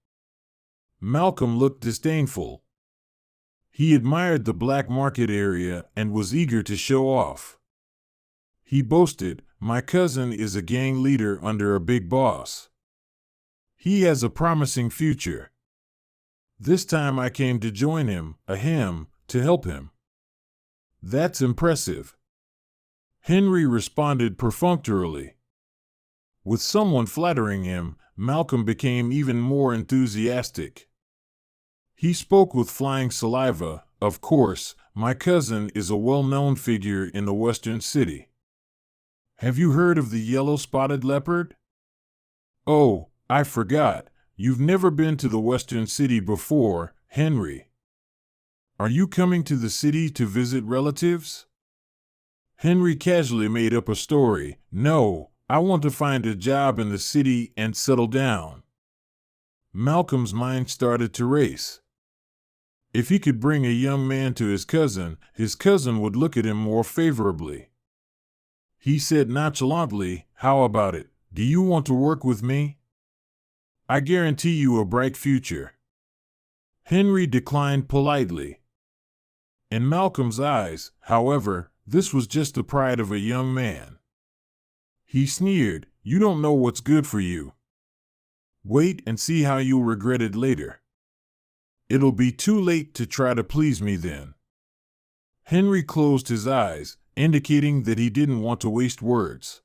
Malcolm looked disdainful. He admired the black market area and was eager to show off. He boasted, "My cousin is a gang leader under a big boss. He has a promising future. This time I came to join him, to help him." "That's impressive." Henry responded perfunctorily. With someone flattering him, Malcolm became even more enthusiastic. He spoke with flying saliva. "Of course, my cousin is a well-known figure in the Western City. Have you heard of the yellow-spotted leopard?" "Oh, I forgot. You've never been to the Western City before, Henry. Are you coming to the city to visit relatives?" Henry casually made up a story. "No, I want to find a job in the city and settle down." Malcolm's mind started to race. If he could bring a young man to his cousin would look at him more favorably. He said nonchalantly, "How about it? Do you want to work with me? I guarantee you a bright future." Henry declined politely. In Malcolm's eyes, however, this was just the pride of a young man. He sneered, "You don't know what's good for you. Wait and see how you'll regret it later. It'll be too late to try to please me then." Henry closed his eyes, indicating that he didn't want to waste words.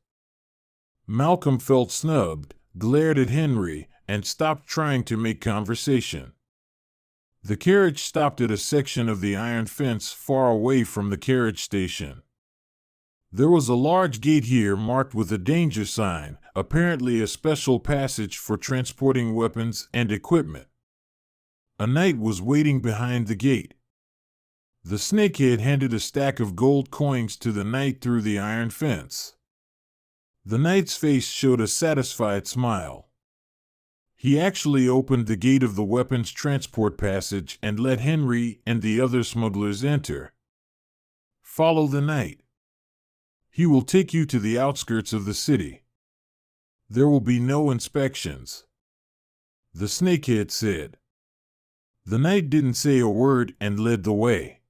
Malcolm felt snubbed, glared at Henry, and stopped trying to make conversation. The carriage stopped at a section of the iron fence far away from the carriage station. There was a large gate here marked with a danger sign, apparently a special passage for transporting weapons and equipment. A knight was waiting behind the gate. The snakehead handed a stack of gold coins to the knight through the iron fence. The knight's face showed a satisfied smile. He actually opened the gate of the weapons transport passage and let Henry and the other smugglers enter. "Follow the knight. He will take you to the outskirts of the city. There will be no inspections," the snakehead said. The knight didn't say a word and led the way.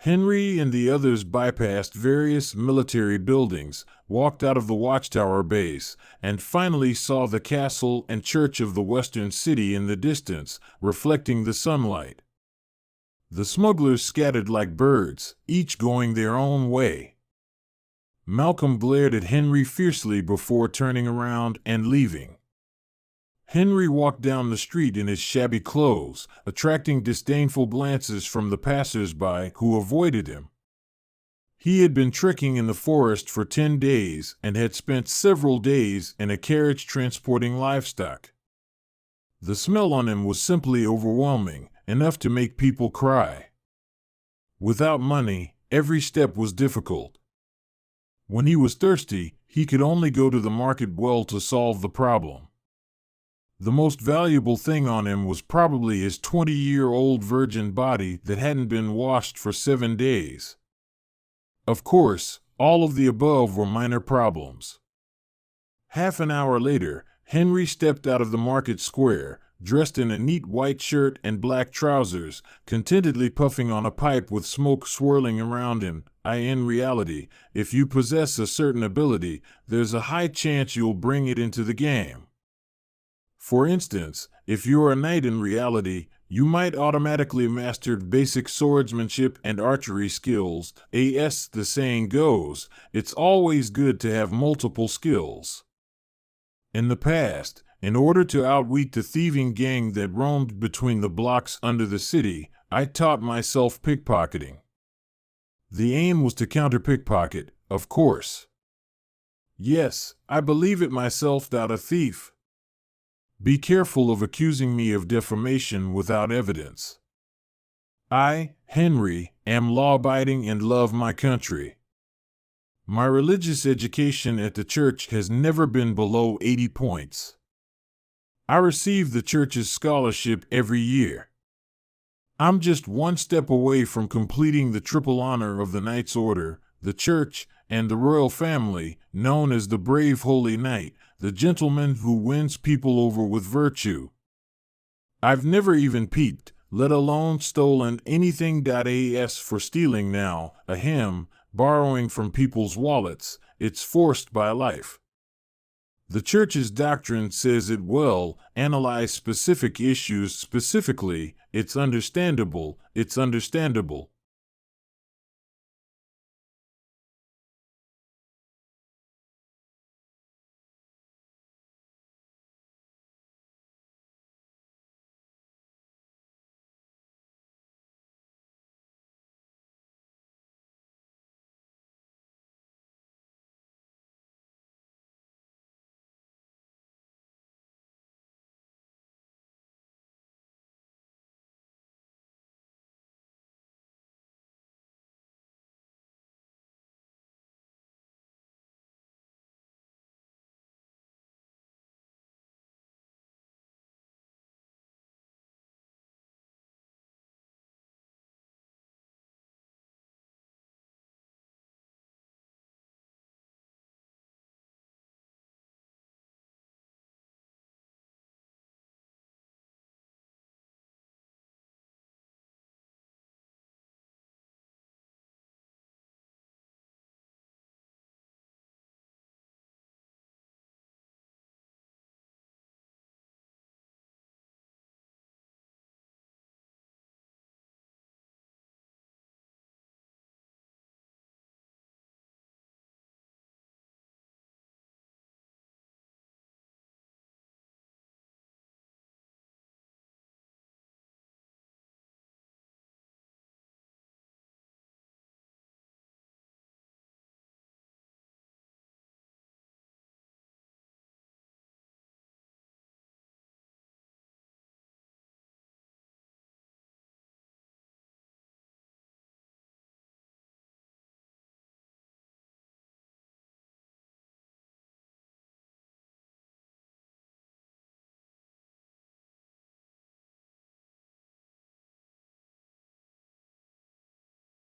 Henry and the others bypassed various military buildings, walked out of the watchtower base, and finally saw the castle and church of the Western City in the distance, reflecting the sunlight. The smugglers scattered like birds, each going their own way. Malcolm glared at Henry fiercely before turning around and leaving. Henry walked down the street in his shabby clothes, attracting disdainful glances from the passers-by who avoided him. He had been trekking in the forest for 10 days and had spent several days in a carriage transporting livestock. The smell on him was simply overwhelming, enough to make people cry. Without money, every step was difficult. When he was thirsty, he could only go to the market well to solve the problem. The most valuable thing on him was probably his 20-year-old virgin body that hadn't been washed for 7 days. Of course, all of the above were minor problems. Half an hour later, Henry stepped out of the market square, dressed in a neat white shirt and black trousers, contentedly puffing on a pipe with smoke swirling around him. In reality, if you possess a certain ability, there's a high chance you'll bring it into the game. For instance, if you're a knight in reality, you might automatically master basic swordsmanship and archery skills. As the saying goes, it's always good to have multiple skills. In the past, in order to outwit the thieving gang that roamed between the blocks under the city, I taught myself pickpocketing. The aim was to counter-pickpocket, of course. Yes, I believe it myself, a thief. Be careful of accusing me of defamation without evidence. I, Henry, am law-abiding and love my country. My religious education at the church has never been below 80 points. I receive the church's scholarship every year. I'm just one step away from completing the triple honor of the Knight's Order, the church, and the royal family, known as the brave holy knight, the gentleman who wins people over with virtue. I've never even peeped, let alone stolen anything. As for stealing now, borrowing from people's wallets, it's forced by life. The church's doctrine says it will analyze specific issues specifically. It's understandable.